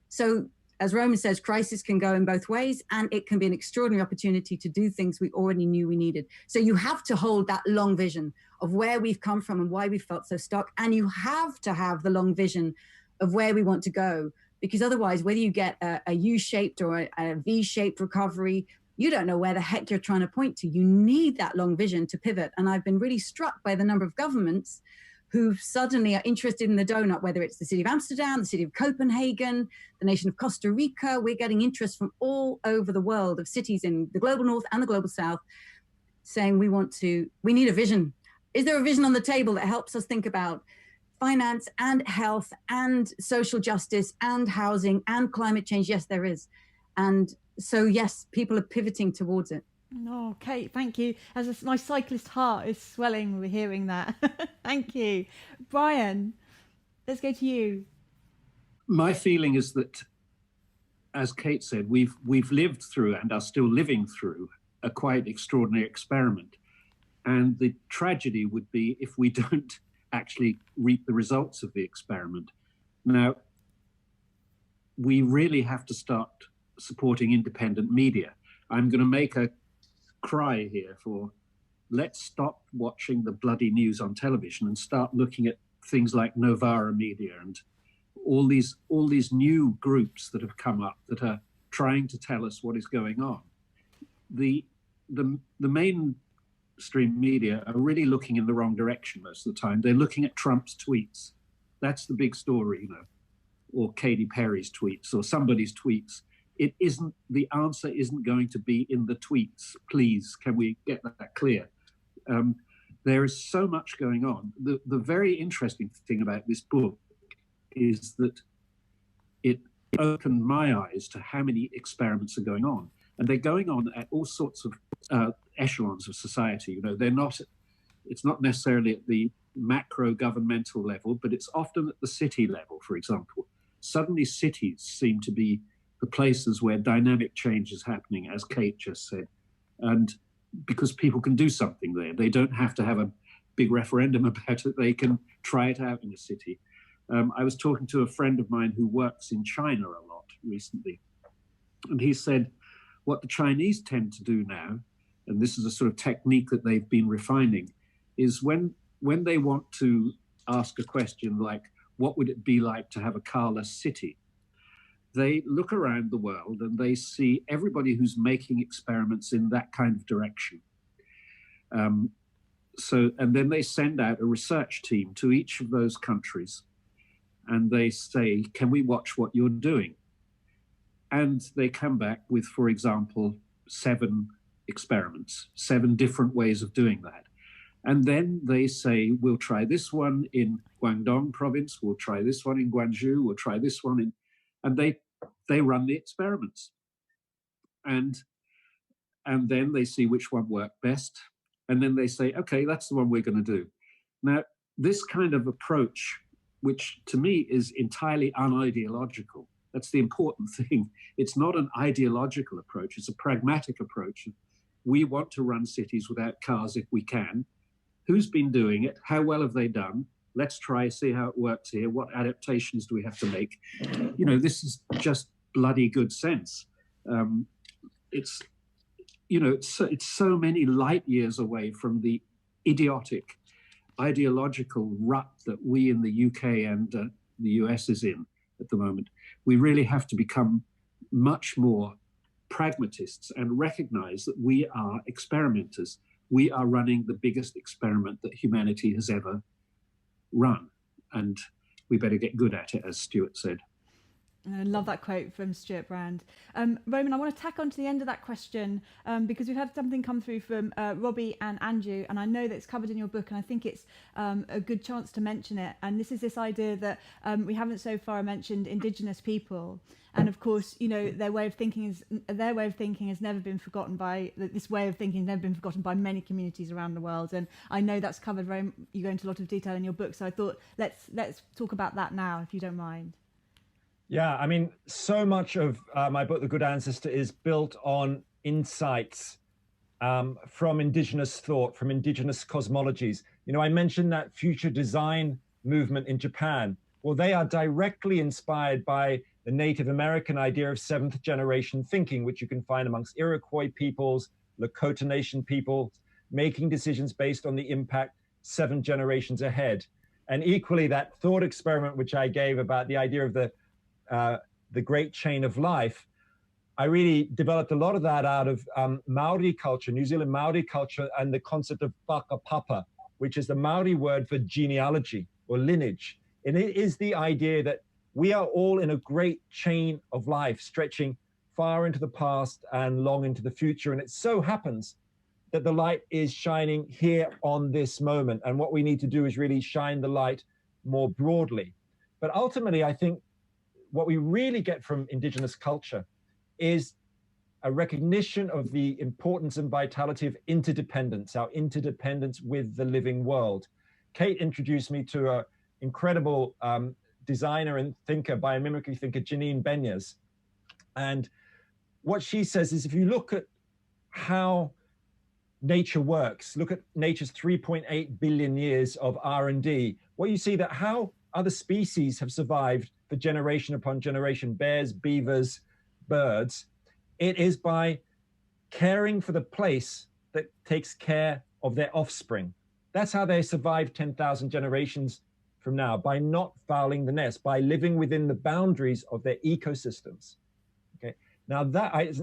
So as Roman says, crisis can go in both ways, and it can be an extraordinary opportunity to do things we already knew we needed. So you have to hold that long vision of where we've come from and why we felt so stuck, and you have to have the long vision of where we want to go, because otherwise, whether you get a U-shaped or a V-shaped recovery, you don't know where the heck you're trying to point to. You need that long vision to pivot. And I've been really struck by the number of governments who suddenly are interested in the donut, whether it's the city of Amsterdam, the city of Copenhagen, the nation of Costa Rica. We're getting interest from all over the world of cities in the global north and the global south saying we need a vision. Is there a vision on the table that helps us think about finance and health and social justice and housing and climate change? Yes, there is. And so, yes, people are pivoting towards it. Oh, Kate, thank you. My cyclist heart is swelling with hearing that. Thank you. Brian, let's go to you. My feeling is that, as Kate said, we've lived through and are still living through a quite extraordinary experiment. And the tragedy would be if we don't actually reap the results of the experiment. Now, we really have to start supporting independent media. I'm going to make a cry here for let's stop watching the bloody news on television and start looking at things like Novara Media and all these new groups that have come up that are trying to tell us what is going on. The mainstream media are really looking in the wrong direction most of the time. They're looking at Trump's tweets. That's the big story, or Katy Perry's tweets or somebody's tweets. It isn't, the answer isn't going to be in the tweets. Please, can we get that clear? There is so much going on. The very interesting thing about this book is that it opened my eyes to how many experiments are going on. And they're going on at all sorts of echelons of society. It's not necessarily at the macro governmental level, but it's often at the city level, for example. Suddenly cities seem to be the places where dynamic change is happening, as Kate just said. And because people can do something there, they don't have to have a big referendum about it. They can try it out in a city. I was talking to a friend of mine who works in China a lot recently. And he said, what the Chinese tend to do now, and this is a sort of technique that they've been refining, is when they want to ask a question like, what would it be like to have a carless city? They look around the world and they see everybody who's making experiments in that kind of direction. And then they send out a research team to each of those countries and they say, can we watch what you're doing? And they come back with, for example, 7 experiments, 7 different ways of doing that. And then they say, we'll try this one in Guangdong province, we'll try this one in Guangzhou, we'll try this one in, and they run the experiments. And then they see which one worked best. and then they say, okay, that's the one we're going to do. Now, this kind of approach, which to me is entirely unideological, that's the important thing. It's not an ideological approach, it's a pragmatic approach. We want to run cities without cars if we can. Who's been doing it? How well have they done? Let's try, see how it works here. What adaptations do we have to make? You know, this is just bloody good sense. It's so many light years away from the idiotic ideological rut that we in the UK and the US is in at the moment. We really have to become much more pragmatists and recognize that we are experimenters. We are running the biggest experiment that humanity has ever run, and we better get good at it, as Stuart said. I love that quote from Stuart Brand. Roman, I want to tack on to the end of that question because we've had something come through from Robbie and Andrew, and I know that it's covered in your book, and I think it's a good chance to mention it. And this is this idea that we haven't so far mentioned Indigenous people, and of course, you know, their way of thinking has never been forgotten by this way of thinking has never been forgotten by many communities around the world. And I know that's covered you go into a lot of detail in your book, so I thought let's talk about that now, if you don't mind. Yeah, I mean, so much of my book, The Good Ancestor, is built on insights from Indigenous thought, from Indigenous cosmologies. You know, I mentioned that future design movement in Japan. Well, they are directly inspired by the Native American idea of seventh generation thinking, which you can find amongst Iroquois peoples, Lakota Nation peoples, making decisions based on the impact 7 generations ahead. And equally, that thought experiment, which I gave about the idea of the great chain of life, I really developed a lot of that out of Maori culture, New Zealand Maori culture, and the concept of whakapapa, which is the Maori word for genealogy or lineage. And it is the idea that we are all in a great chain of life, stretching far into the past and long into the future. And it so happens that the light is shining here on this moment. And what we need to do is really shine the light more broadly. But ultimately, I think what we really get from Indigenous culture is a recognition of the importance and vitality of interdependence, our interdependence with the living world. Kate introduced me to an incredible designer and thinker, biomimicry thinker, Janine Benyas. And what she says is, if you look at how nature works, look at nature's 3.8 billion years of R&D, well, you see that how other species have survived for generation upon generation, bears, beavers, birds, it is by caring for the place that takes care of their offspring. That's how they survive 10,000 generations from now, by not fouling the nest, by living within the boundaries of their ecosystems. Okay. Now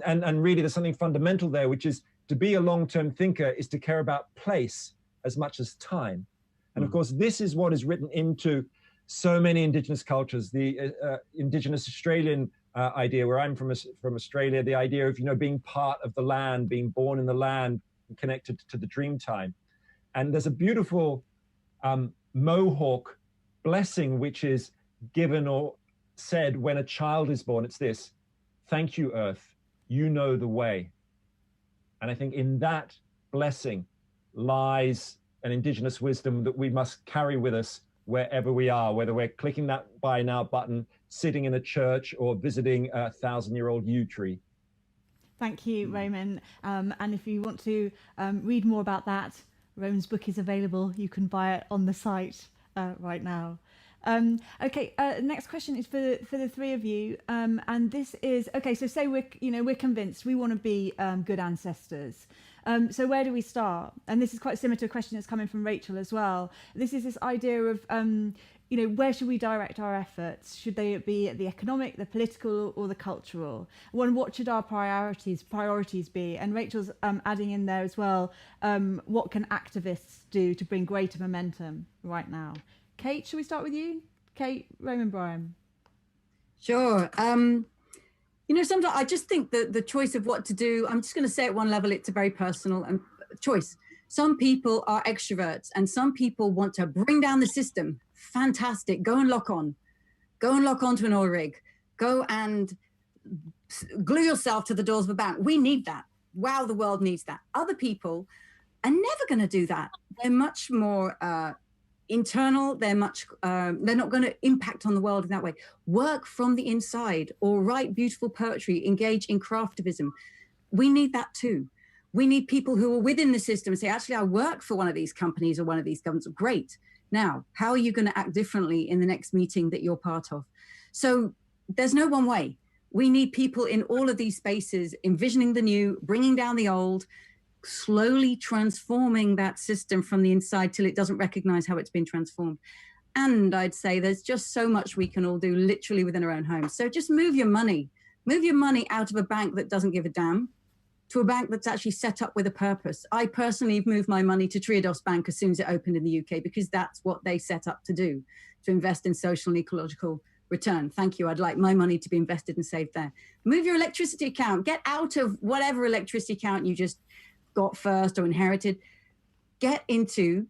and really there's something fundamental there, which is to be a long-term thinker is to care about place as much as time. And of course, this is what is written into so many Indigenous cultures. The Indigenous Australian idea, where I'm from Australia, the idea of, you know, being part of the land, being born in the land, and connected to the dream time. And there's a beautiful Mohawk blessing which is given or said when a child is born. It's this: thank you, Earth, you know the way. And I think in that blessing lies an Indigenous wisdom that we must carry with us wherever we are, whether we're clicking that buy now button, sitting in a church, or visiting a 1,000-year-old yew tree. Thank you, Roman. And if you want to read more about that, Roman's book is available. You can buy it on the site right now. Okay, next question is for the three of you, and this is okay. So say we're convinced we want to be good ancestors. So where do we start? And this is quite similar to a question that's coming from Rachel as well. This is this idea of where should we direct our efforts? Should they be at the economic, the political, or the cultural? What should our priorities be? And Rachel's adding in there as well. What can activists do to bring greater momentum right now? Kate, should we start with you? Kate, Roman, Brian. Sure. Sometimes I just think that the choice of what to do, I'm just going to say at one level, it's a very personal choice. Some people are extroverts and some people want to bring down the system. Fantastic. Go and lock on to an oil rig. Go and glue yourself to the doors of a bank. We need that. Wow, the world needs that. Other people, are never going to do that. They're much more internal. They're not going to impact on the world in that way. Work from the inside, or write beautiful poetry, engage in craftivism. We need that too. We need people who are within the system and say, actually, I work for one of these companies or one of these governments. Great. Now, how are you going to act differently in the next meeting that you're part of? So there's no one way. We need people in all of these spaces, envisioning the new, bringing down the old, slowly transforming that system from the inside till it doesn't recognize how it's been transformed. And I'd say there's just so much we can all do literally within our own homes. So just move your money out of a bank that doesn't give a damn to a bank that's actually set up with a purpose. I personally have moved my money to Triodos Bank as soon as it opened in the UK, because that's what they set up to do, to invest in social and ecological return. Thank you. I'd like my money to be invested and saved there. Move your electricity account. Get out of whatever electricity account you just got first or inherited. Get into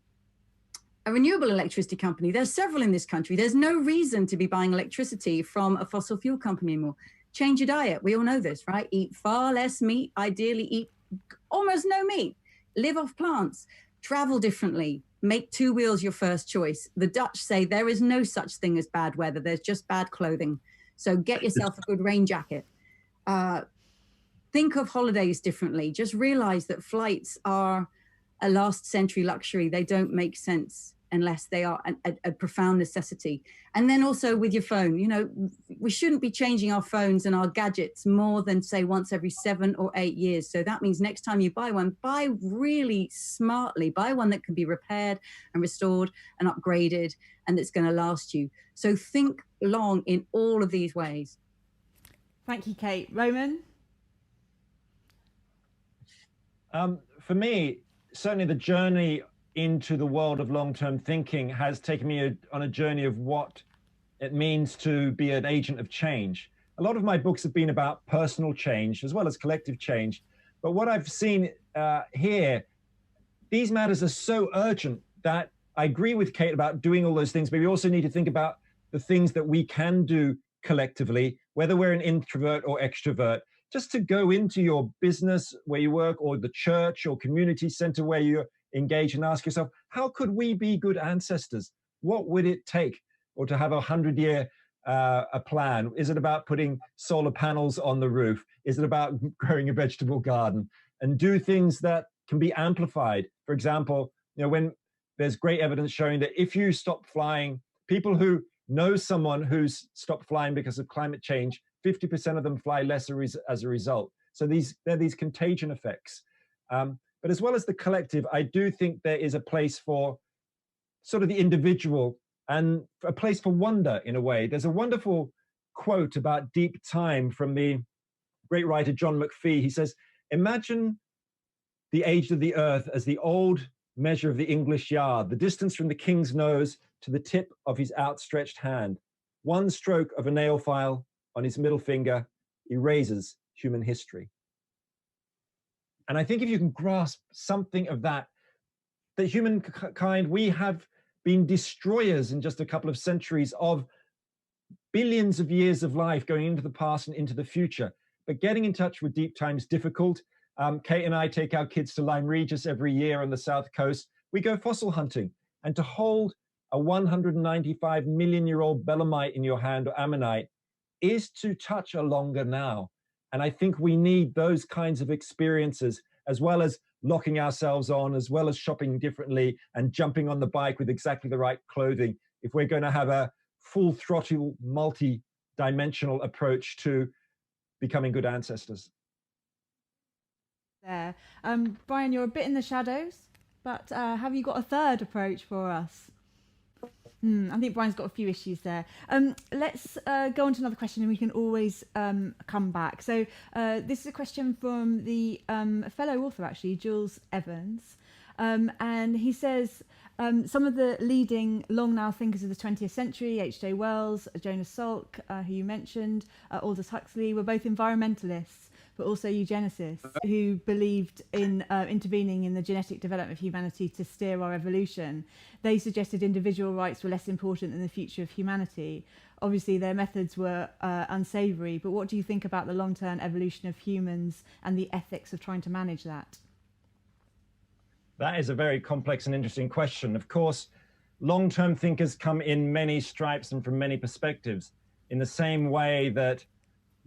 a renewable electricity company. There's several in this country. There's no reason to be buying electricity from a fossil fuel company anymore. Change your diet. We all know this, right? Eat far less meat. Ideally, eat almost no meat. Live off plants. Travel differently. Make two wheels your first choice. The Dutch say there is no such thing as bad weather. There's just bad clothing. So get yourself a good rain jacket. Think of holidays differently. Just realize that flights are a last century luxury. They don't make sense unless they are a profound necessity. And then also with your phone, you know, we shouldn't be changing our phones and our gadgets more than, say, once every 7 or 8 years. So that means next time you buy one, buy really smartly. Buy one that can be repaired and restored and upgraded, and that's going to last you. So think long in all of these ways. Thank you, Kate. Roman? For me, certainly the journey into the world of long-term thinking has taken me on a journey of what it means to be an agent of change. A lot of my books have been about personal change as well as collective change. But what I've seen here, these matters are so urgent that I agree with Kate about doing all those things, but we also need to think about the things that we can do collectively, whether we're an introvert or extrovert. Just to go into your business where you work, or the church or community center where you're engaged, and ask yourself, how could we be good ancestors? What would it take? Or to have a 100-year a plan? Is it about putting solar panels on the roof? Is it about growing a vegetable garden? And do things that can be amplified. For example, you know, when there's great evidence showing that if you stop flying, people who know someone who's stopped flying because of climate change, 50% of them fly less as a result. So there are these contagion effects. But as well as the collective, I do think there is a place for sort of the individual and a place for wonder in a way. There's a wonderful quote about deep time from the great writer John McPhee. He says, imagine the age of the earth as the old measure of the English yard, the distance from the king's nose to the tip of his outstretched hand. One stroke of a nail file on his middle finger erases human history. And I think if you can grasp something of that humankind, we have been destroyers in just a couple of centuries of billions of years of life going into the past and into the future. But getting in touch with deep time is difficult. Kate and I take our kids to Lyme Regis every year on the South Coast. We go fossil hunting. And to hold a 195-million-year-old belemnite in your hand, or ammonite, is to touch a longer now. And I think we need those kinds of experiences, as well as locking ourselves on, as well as shopping differently and jumping on the bike with exactly the right clothing, if we're going to have a full throttle, multi-dimensional approach to becoming good ancestors. There. Brian, you're a bit in the shadows, but have you got a third approach for us? I think Brian's got a few issues there. Let's go on to another question, and we can always come back. So this is a question from the fellow author, actually, Jules Evans. And he says, some of the leading long now thinkers of the 20th century, H.J. Wells, Jonas Salk, who you mentioned, Aldous Huxley, were both environmentalists, but also eugenicists, who believed in intervening in the genetic development of humanity to steer our evolution. They suggested individual rights were less important than the future of humanity. Obviously, their methods were unsavoury, but what do you think about the long-term evolution of humans and the ethics of trying to manage that? That is a very complex and interesting question. Of course, long-term thinkers come in many stripes and from many perspectives. In the same way that,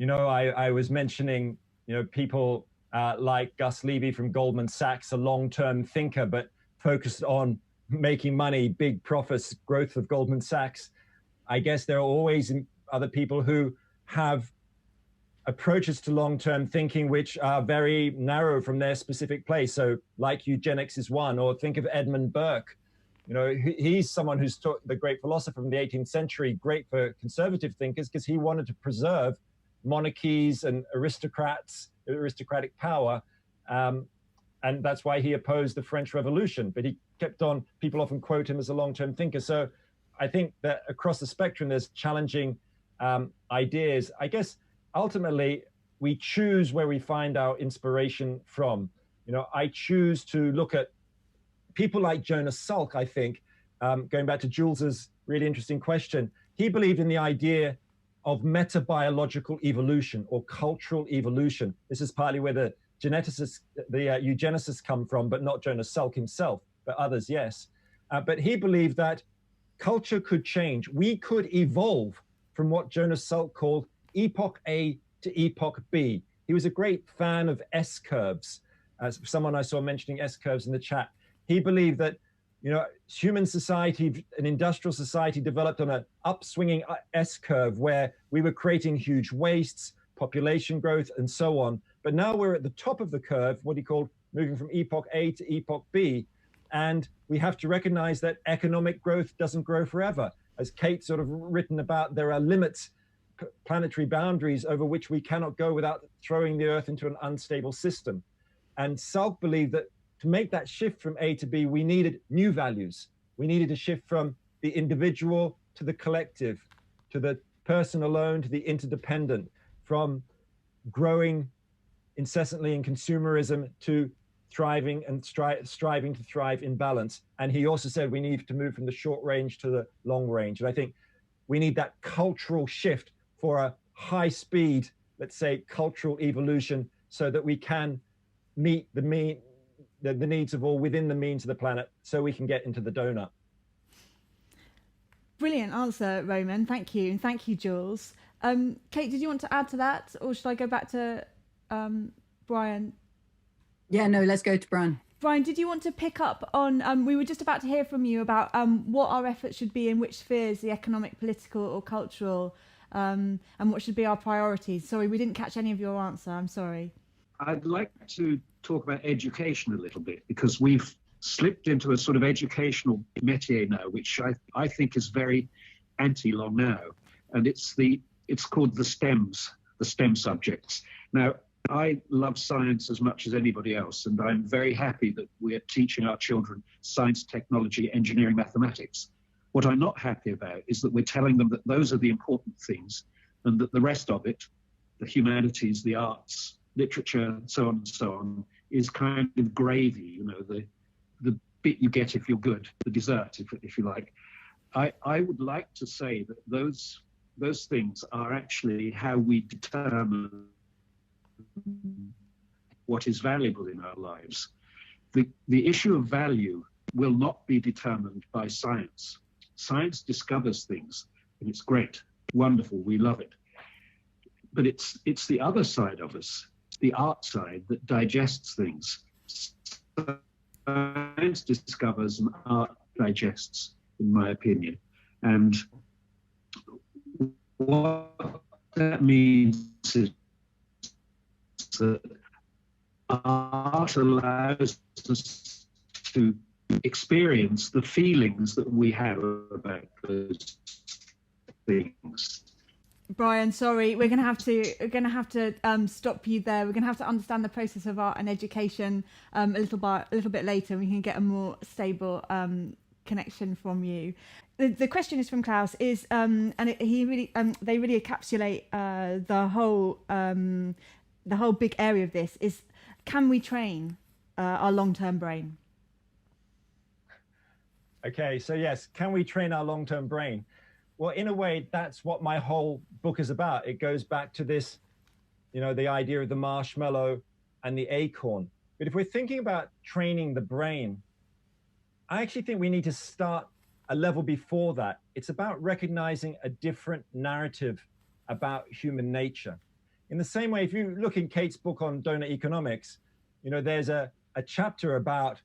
I was mentioning, people like Gus Levy from Goldman Sachs, a long-term thinker, but focused on making money, big profits, growth of Goldman Sachs. I guess there are always other people who have approaches to long-term thinking which are very narrow from their specific place. So like eugenics is one, or think of Edmund Burke. He's someone who's the great philosopher from the 18th century, great for conservative thinkers because he wanted to preserve monarchies and aristocratic power. And that's why he opposed the French Revolution, but he kept on, people often quote him as a long-term thinker. So I think that across the spectrum, there's challenging ideas. I guess ultimately we choose where we find our inspiration from. I choose to look at people like Jonas Salk, I think, going back to Jules's really interesting question. He believed in the idea of metabiological evolution or cultural evolution. This is partly where the geneticists, the eugenicists come from, but not Jonas Salk himself, but others, yes. But he believed that culture could change. We could evolve from what Jonas Salk called Epoch A to Epoch B. He was a great fan of S-curves. As someone I saw mentioning S-curves in the chat. He believed that, human society, an industrial society developed on an upswinging S-curve where we were creating huge wastes, population growth, and so on. But now we're at the top of the curve, what he called moving from Epoch A to Epoch B. And we have to recognize that economic growth doesn't grow forever. As Kate sort of written about, there are limits, planetary boundaries over which we cannot go without throwing the Earth into an unstable system. And Salk believed that to make that shift from A to B, we needed new values. We needed a shift from the individual to the collective, to the person alone, to the interdependent, from growing incessantly in consumerism to thriving and striving to thrive in balance. And he also said we need to move from the short range to the long range. And I think we need that cultural shift for a high speed, let's say, cultural evolution so that we can meet the needs of all within the means of the planet so we can get into the donut. Brilliant answer, Roman. Thank you. And thank you, Jules. Kate, did you want to add to that, or should I go back to Brian? Yeah, no, let's go to Brian. Brian, did you want to pick up on, we were just about to hear from you about what our efforts should be in which spheres, the economic, political or cultural, and what should be our priorities. Sorry, we didn't catch any of your answer. I'm sorry. I'd like to talk about education a little bit, because we've slipped into a sort of educational métier now, which I think is very anti-long now. And it's called the STEMs, the STEM subjects. Now, I love science as much as anybody else, and I'm very happy that we're teaching our children science, technology, engineering, mathematics. What I'm not happy about is that we're telling them that those are the important things, and that the rest of it, the humanities, the arts, literature, so on, is kind of gravy, the bit you get if you're good, the dessert, if you like. I would like to say that those things are actually how we determine what is valuable in our lives. The issue of value will not be determined by science. Science discovers things, and it's great, wonderful, we love it. But it's the other side of us, the art side, that digests things. Science discovers and art digests, in my opinion. And what that means is that art allows us to experience the feelings that we have about those things. Brian, sorry, we're going to have to stop you there. We're going to have to understand the process of art and education a little bit later. We can get a more stable connection from you. The question is from Klaus. They really encapsulate the whole big area of this. Is, can we train our long-term brain? Okay, so yes, can we train our long-term brain? Well, in a way, that's what my whole book is about. It goes back to this, the idea of the marshmallow and the acorn. But if we're thinking about training the brain, I actually think we need to start a level before that. It's about recognizing a different narrative about human nature. In the same way, if you look in Kate's book on donor economics, you know, there's a chapter about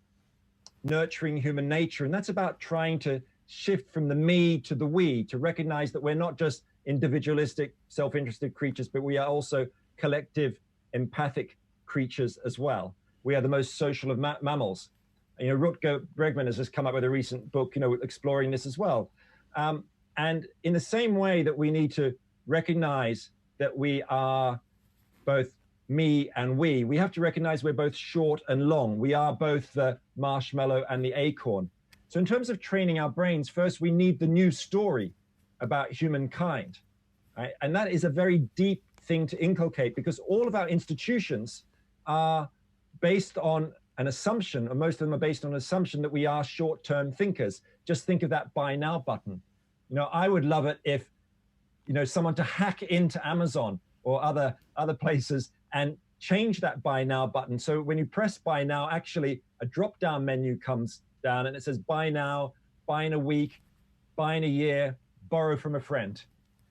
nurturing human nature, and that's about trying to shift from the me to the we, to recognize that we're not just individualistic, self-interested creatures, but we are also collective, empathic creatures as well. We are the most social of mammals. You know, Rutger Bregman has just come up with a recent book, you know, exploring this as well. And in the same way that we need to recognize that we are both me and we have to recognize we're both short and long. We are both the marshmallow and the acorn. So in terms of training our brains, first we need the new story about humankind, right? And that is a very deep thing to inculcate, because all of our institutions are based on an assumption, or most of them are based on an assumption that we are short-term thinkers. Just think of that buy now button. You know, I would love it if, you know, someone to hack into Amazon or other places and change that buy now button. So when you press buy now, actually a drop-down menu comes down and it says buy now, buy in a week, buy in a year, borrow from a friend.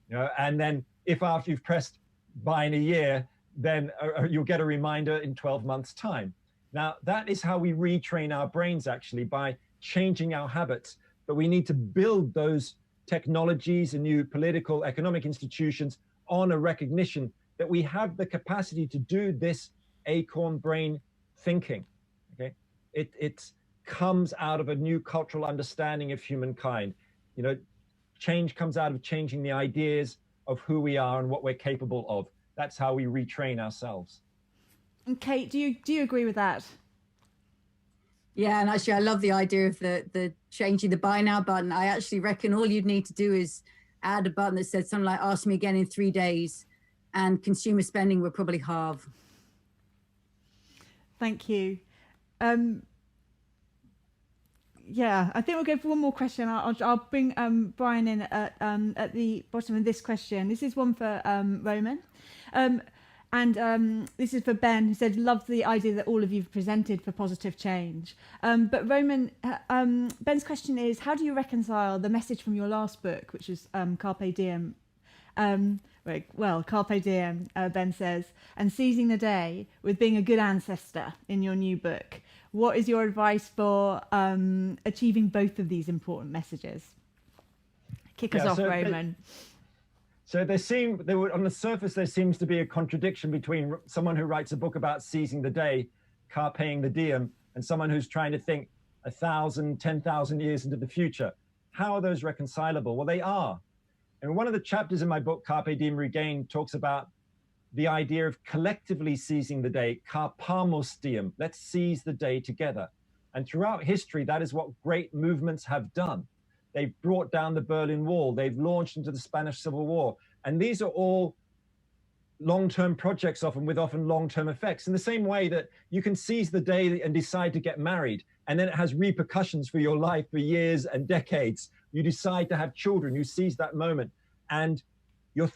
You know, and then if after you've pressed buy in a year, then you'll get a reminder in 12 months time. Now, that is how we retrain our brains, actually, by changing our habits. But we need to build those technologies and new political, economic institutions on a recognition that we have the capacity to do this acorn brain thinking. Okay, it comes out of a new cultural understanding of humankind. You know, change comes out of changing the ideas of who we are and what we're capable of. That's how we retrain ourselves. And Kate, do you agree with that? Yeah, and actually I love the idea of the changing the buy now button. I actually reckon all you'd need to do is add a button that said something like ask me again in 3 days, and consumer spending would probably halve. Thank you. Yeah, I think we'll go for one more question. I'll bring Brian in at the bottom of this question. This is one for Roman. And this is for Ben, who said, love the idea that all of you've presented for positive change. But Roman, Ben's question is, how do you reconcile the message from your last book, which is Carpe Diem? Carpe Diem, Ben says, and seizing the day with being a good ancestor in your new book. What is your advice for achieving both of these important messages? Kick us off, Roman. So on the surface, there seems to be a contradiction between someone who writes a book about seizing the day, carpeing the diem, and someone who's trying to think 1,000, 10,000 years into the future. How are those reconcilable? Well, they are. And one of the chapters in my book, Carpe Diem Regained, talks about the idea of collectively seizing the day, carpamus diem. Let's seize the day together. And throughout history, that is what great movements have done. They've brought down the Berlin Wall. They've launched into the Spanish Civil War. And these are all long-term projects, often with long-term effects. In the same way that you can seize the day and decide to get married, and then it has repercussions for your life for years and decades. You decide to have children, you seize that moment, and you're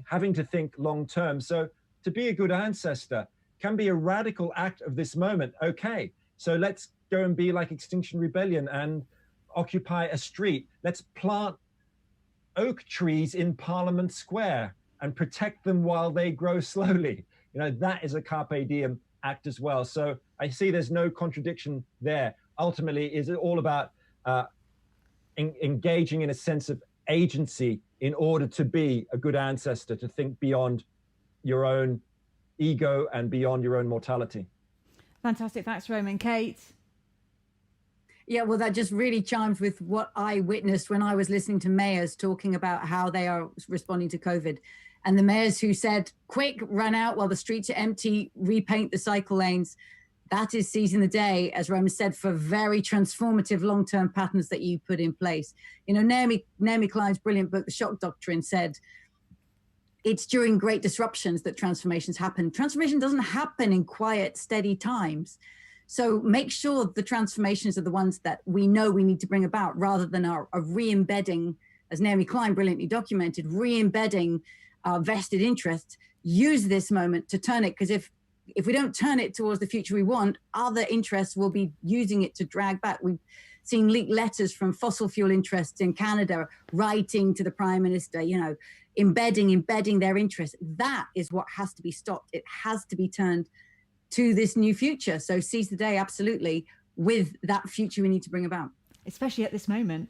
having to think long-term. So to be a good ancestor can be a radical act of this moment. Okay, so let's go and be like Extinction Rebellion and occupy a street. Let's plant oak trees in Parliament Square and protect them while they grow slowly. You know, that is a carpe diem act as well. So I see there's no contradiction there. Ultimately, is it all about engaging in a sense of agency in order to be a good ancestor, to think beyond your own ego and beyond your own mortality. Fantastic. Thanks, Roman. Kate? Yeah, well, that just really chimes with what I witnessed when I was listening to mayors talking about how they are responding to COVID. And the mayors who said, quick, run out while the streets are empty, repaint the cycle lanes. That is seizing the day, as Roman said, for very transformative long-term patterns that you put in place. You know, Naomi Klein's brilliant book, The Shock Doctrine, said, it's during great disruptions that transformations happen. Transformation doesn't happen in quiet, steady times. So make sure the transformations are the ones that we know we need to bring about, rather than a re-embedding, as Naomi Klein brilliantly documented, re-embedding vested interests. Use this moment to turn it, because if if we don't turn it towards the future we want, other interests will be using it to drag back. We've seen leaked letters from fossil fuel interests in Canada writing to the Prime Minister, embedding their interests. That is what has to be stopped. It has to be turned to this new future. So seize the day, absolutely, with that future we need to bring about. Especially at this moment.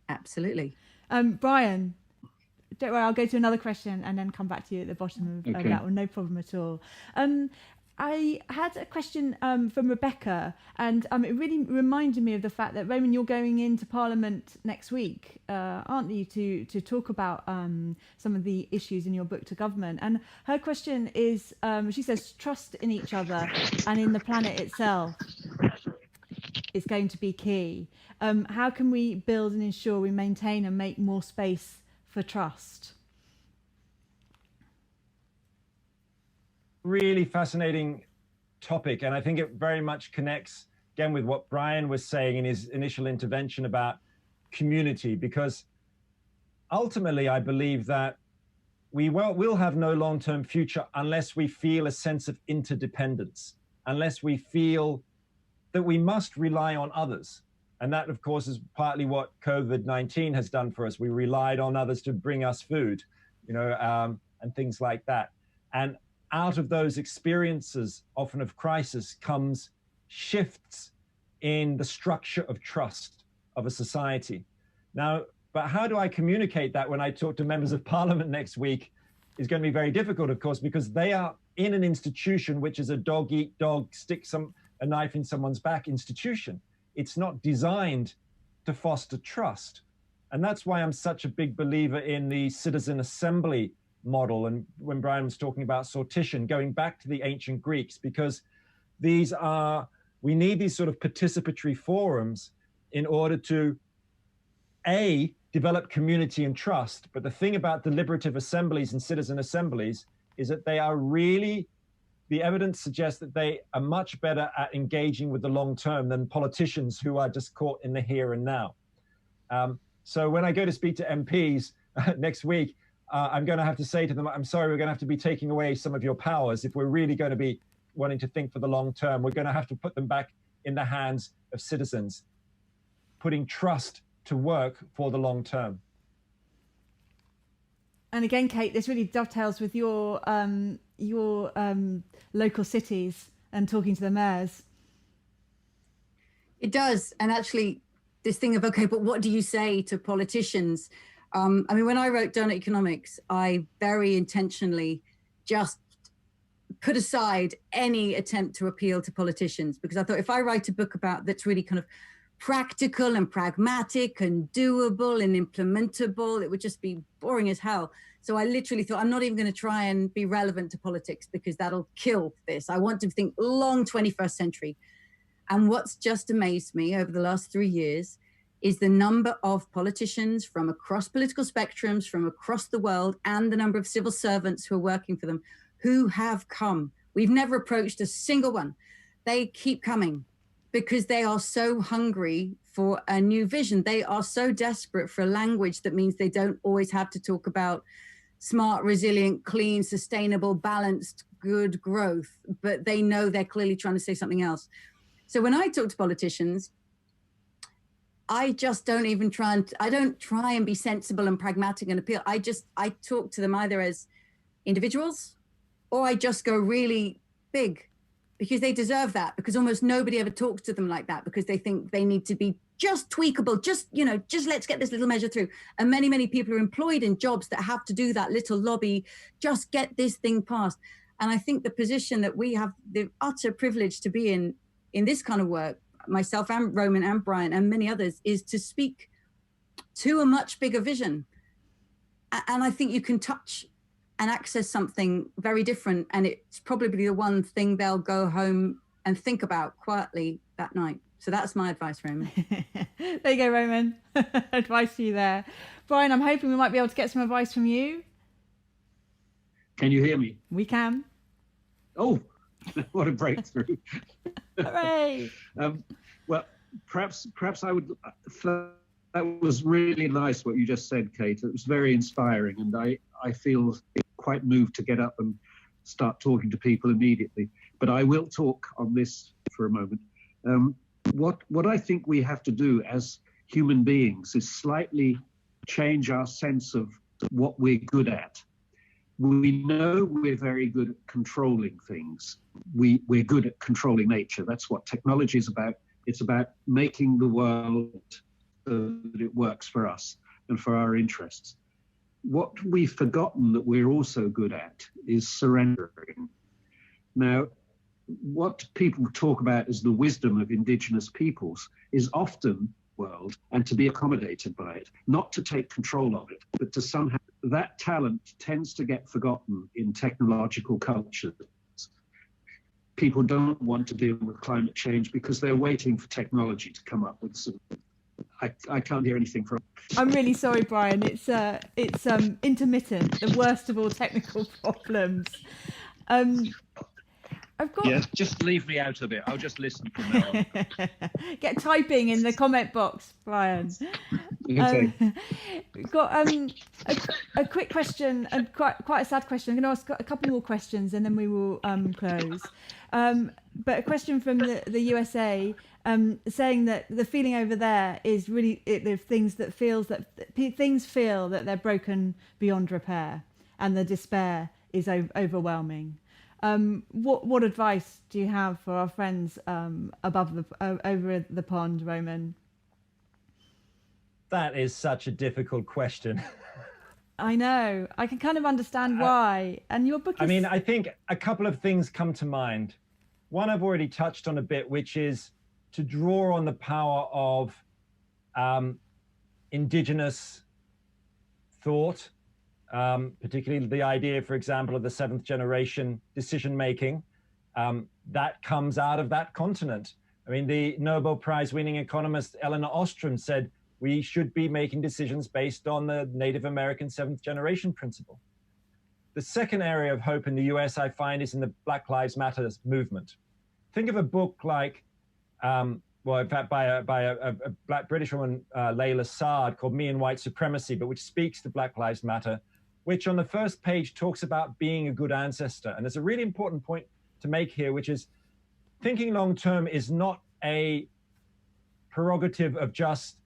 Absolutely. Brian, don't worry, I'll go to another question and then come back to you at the bottom of that one. No problem at all. I had a question from Rebecca, and it really reminded me of the fact that, Roman, you're going into Parliament next week, aren't you, to talk about some of the issues in your book to government. And her question is, she says, trust in each other and in the planet itself is going to be key. How can we build and ensure we maintain and make more space for trust? Really fascinating topic, and I think it very much connects again with what Brian was saying in his initial intervention about community, because ultimately I believe that we will have no long-term future unless we feel a sense of interdependence, unless we feel that we must rely on others. And that, of course, is partly what COVID-19 has done for us. We relied on others to bring us food, and things like that. And out of those experiences, often of crisis, comes shifts in the structure of trust of a society. Now, but how do I communicate that when I talk to members of Parliament next week is going to be very difficult, of course, because they are in an institution which is a dog eat dog, stick a knife in someone's back institution. It's not designed to foster trust. And that's why I'm such a big believer in the citizen assembly model. And when Brian was talking about sortition, going back to the ancient Greeks, because we need these sort of participatory forums in order to, A, develop community and trust. But the thing about deliberative assemblies and citizen assemblies is that they are really, the evidence suggests that they are much better at engaging with the long term than politicians who are just caught in the here and now. So when I go to speak to MPs next week, I'm going to have to say to them, I'm sorry, we're going to have to be taking away some of your powers. If we're really going to be wanting to think for the long term, we're going to have to put them back in the hands of citizens, putting trust to work for the long term. And again, Kate, this really dovetails with your local cities and talking to the mayors. It does. And actually, this thing of, okay, but what do you say to politicians? When I wrote Doughnut Economics, I very intentionally just put aside any attempt to appeal to politicians, because I thought if I write a book that's really kind of practical and pragmatic and doable and implementable, it would just be boring as hell. So I literally thought, I'm not even going to try and be relevant to politics because that'll kill this. I want to think long 21st century. And what's just amazed me over the last 3 years is the number of politicians from across political spectrums, from across the world, and the number of civil servants who are working for them who have come. We've never approached a single one. They keep coming because they are so hungry for a new vision. They are so desperate for a language that means they don't always have to talk about smart, resilient, clean, sustainable, balanced, good growth, but they know they're clearly trying to say something else. So when I talk to politicians, I just don't even try and be sensible and pragmatic and appeal. I talk to them either as individuals or I just go really big, because they deserve that, because almost nobody ever talks to them like that, because they think they need to be just tweakable, just let's get this little measure through. And many, many people are employed in jobs that have to do that little lobby, just get this thing passed. And I think the position that we have the utter privilege to be in this kind of work, myself and Roman and Brian and many others, is to speak to a much bigger vision. And I think you can touch and access something very different. And it's probably the one thing they'll go home and think about quietly that night. So that's my advice, Roman. There you go, Roman. Advice to you there. Brian, I'm hoping we might be able to get some advice from you. Can you hear me? We can. Oh, what a breakthrough. Hooray. Well, perhaps I would, that was really nice what you just said, Kate. It was very inspiring, and I feel quite moved to get up and start talking to people immediately. But I will talk on this for a moment. What I think we have to do as human beings is slightly change our sense of what we're good at. We know we're very good at controlling things. We're good at controlling nature. That's what technology is about. It's about making the world so that it works for us and for our interests. What we've forgotten that we're also good at is surrendering. Now, what people talk about as the wisdom of indigenous peoples is often world and to be accommodated by it, not to take control of it, but to somehow, that talent tends to get forgotten in technological cultures. People don't want to deal with climate change because they're waiting for technology to come up with some. I can't hear anything from. I'm really sorry, Brian. It's intermittent, the worst of all technical problems. I've got. Yeah, just leave me out of it. I'll just listen from now on. Get typing in the comment box, Brian. Okay. We've got a quick question, and quite a sad question. I'm going to ask a couple more questions, and then we will close. But a question from the USA, saying that the feeling over there is really things feel that they're broken beyond repair, and the despair is overwhelming. What advice do you have for our friends over the pond, Roman? That is such a difficult question. I know. I can kind of understand why. And your book is... I mean, I think a couple of things come to mind. One I've already touched on a bit, which is to draw on the power of indigenous thought, particularly the idea, for example, of the seventh generation decision making. That comes out of that continent. I mean, the Nobel Prize winning economist Elinor Ostrom said, we should be making decisions based on the Native American seventh generation principle. The second area of hope in the US, I find, is in the Black Lives Matter movement. Think of a book like, well, in fact, by a Black British woman, Layla Saad, called Me and White Supremacy, but which speaks to Black Lives Matter, which on the first page talks about being a good ancestor. And there's a really important point to make here, which is thinking long-term is not a prerogative of just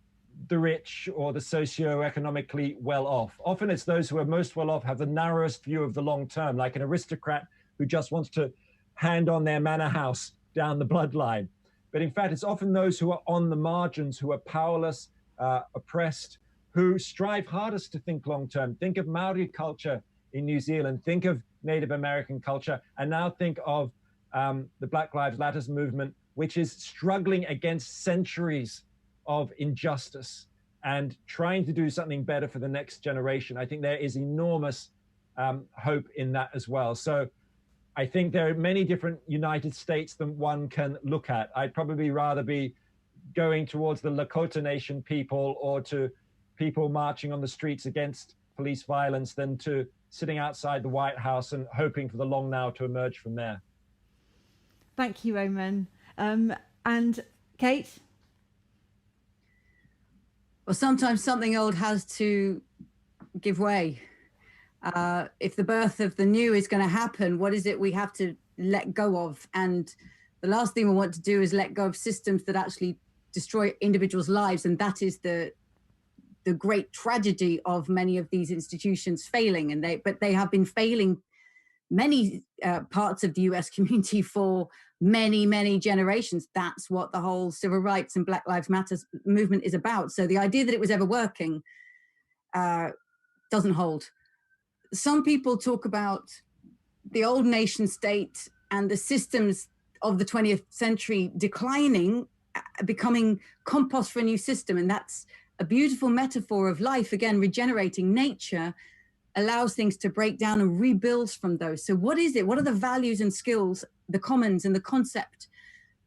the rich or the socio-economically well-off. Often it's those who are most well-off have the narrowest view of the long term, like an aristocrat who just wants to hand on their manor house down the bloodline. But in fact, it's often those who are on the margins, who are powerless, oppressed, who strive hardest to think long-term. Think of Maori culture in New Zealand, think of Native American culture, and now think of the Black Lives Matter movement, which is struggling against centuries of injustice and trying to do something better for the next generation. I think there is enormous hope in that as well. So I think there are many different United States than one can look at. I'd probably rather be going towards the Lakota Nation people or to people marching on the streets against police violence than to sitting outside the White House and hoping for the long now to emerge from there. Thank you, Roman. And Kate? Well, sometimes something old has to give way. If the birth of the new is going to happen, what is it we have to let go of? And the last thing we want to do is let go of systems that actually destroy individuals' lives. And that is the great tragedy of many of these institutions failing. But they have been failing many parts of the US community for many, many generations. That's what the whole civil rights and Black Lives Matter movement is about. So the idea that it was ever working doesn't hold. Some people talk about the old nation state and the systems of the 20th century declining, becoming compost for a new system. And that's a beautiful metaphor of life, again, regenerating. Nature allows things to break down and rebuilds from those. So what is it? What are the values and skills, the commons and the concept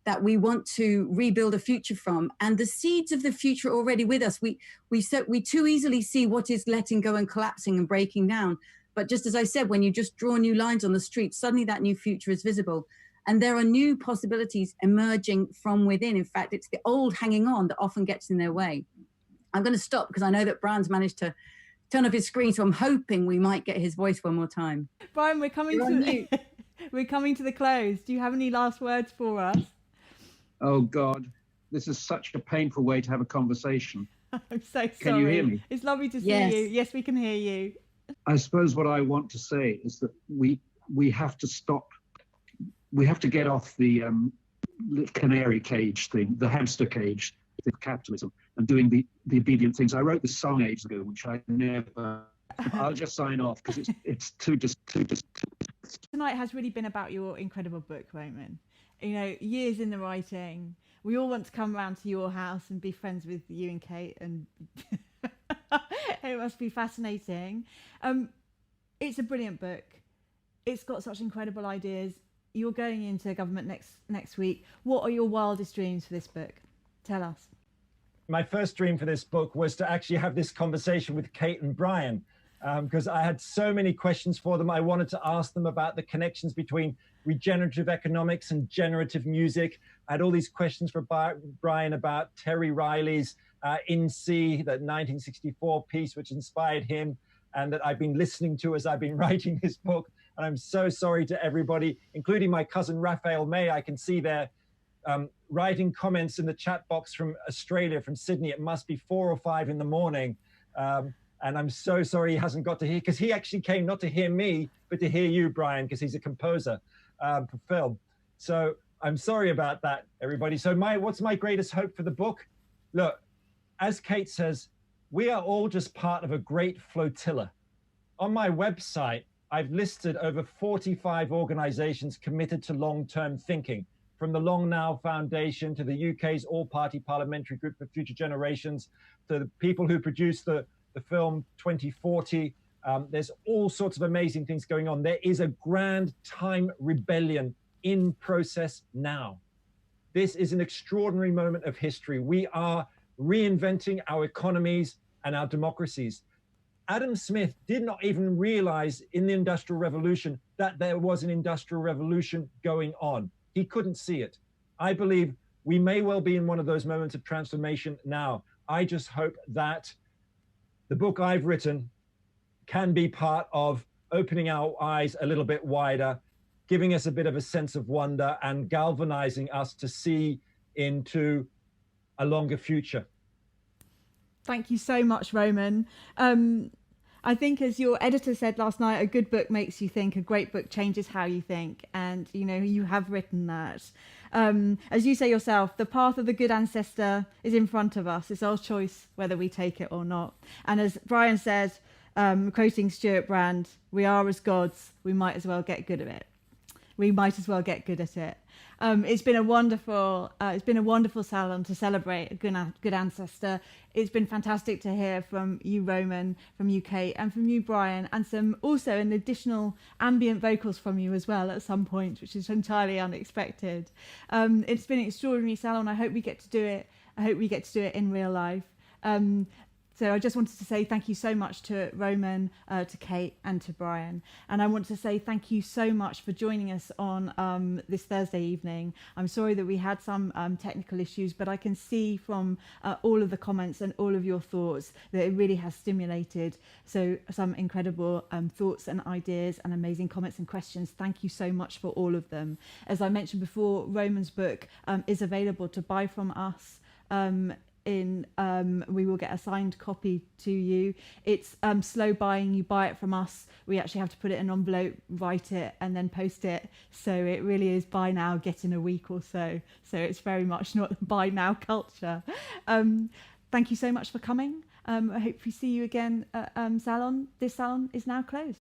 that we want to rebuild a future from? And the seeds of the future are already with us. We too easily see what is letting go and collapsing and breaking down. But just as I said, when you just draw new lines on the street, suddenly that new future is visible. And there are new possibilities emerging from within. In fact, it's the old hanging on that often gets in their way. I'm going to stop because I know that Brian's managed to turn off his screen, so I'm hoping we might get his voice one more time. Brian, we're coming You're on to mute. we're coming to the close. Do you have any last words for us? Oh God, this is such a painful way to have a conversation. I'm so sorry. Can you hear me? It's lovely to see Yes. you. Yes, we can hear you. I suppose what I want to say is that we have to stop. We have to get off the canary cage thing, the hamster cage thing of capitalism, and doing the obedient things. I wrote this song ages ago, which I never. I'll just sign off because it's too just. Tonight has really been about your incredible book, Roman. You know, years in the writing. We all want to come round to your house and be friends with you and Kate, and it must be fascinating. It's a brilliant book. It's got such incredible ideas. You're going into government next week. What are your wildest dreams for this book? Tell us. My first dream for this book was to actually have this conversation with Kate and Brian, because I had so many questions for them. I wanted to ask them about the connections between regenerative economics and generative music. I had all these questions for Brian about Terry Riley's In C, that 1964 piece, which inspired him and that I've been listening to as I've been writing this book. And I'm so sorry to everybody, including my cousin Raphael May. I can see there writing comments in the chat box from Australia, from Sydney. It must be 4 or 5 in the morning. And I'm so sorry he hasn't got to hear, because he actually came not to hear me, but to hear you, Brian, because he's a composer for film. So I'm sorry about that, everybody. So what's my greatest hope for the book? Look, as Kate says, we are all just part of a great flotilla. On my website, I've listed over 45 organizations committed to long-term thinking, from the Long Now Foundation to the UK's All-Party Parliamentary Group for Future Generations, to the people who produced the film 2040. There's all sorts of amazing things going on. There is a grand time rebellion in process now. This is an extraordinary moment of history. We are reinventing our economies and our democracies. Adam Smith did not even realize in the Industrial Revolution that there was an Industrial Revolution going on. He couldn't see it. I believe we may well be in one of those moments of transformation now. I just hope that the book I've written can be part of opening our eyes a little bit wider, giving us a bit of a sense of wonder and galvanizing us to see into a longer future. Thank you so much, Roman. I think, as your editor said last night, a good book makes you think, a great book changes how you think. And, you know, you have written that. As you say yourself, the path of the good ancestor is in front of us. It's our choice whether we take it or not. And as Brian says, quoting Stuart Brand, we are as gods, we might as well get good at it. We might as well get good at it. It's been a wonderful salon to celebrate a good ancestor. It's been fantastic to hear from you, Roman, from you, Kate, and from you, Brian, and also an additional ambient vocals from you as well at some point, which is entirely unexpected. It's been an extraordinary salon. I hope we get to do it. I hope we get to do it in real life. So I just wanted to say thank you so much to Roman, to Kate, and to Brian. And I want to say thank you so much for joining us on this Thursday evening. I'm sorry that we had some technical issues, but I can see from all of the comments and all of your thoughts that it really has stimulated some incredible thoughts and ideas and amazing comments and questions. Thank you so much for all of them. As I mentioned before, Roman's book is available to buy from us. We will get a signed copy to you. It's slow buying. You buy it from us. We actually have to put it in an envelope, write it, and then post it. So it really is buy now, get in a week or so. So it's very much not the buy now culture. Thank you so much for coming. I hope we see you again at Salon. This salon is now closed.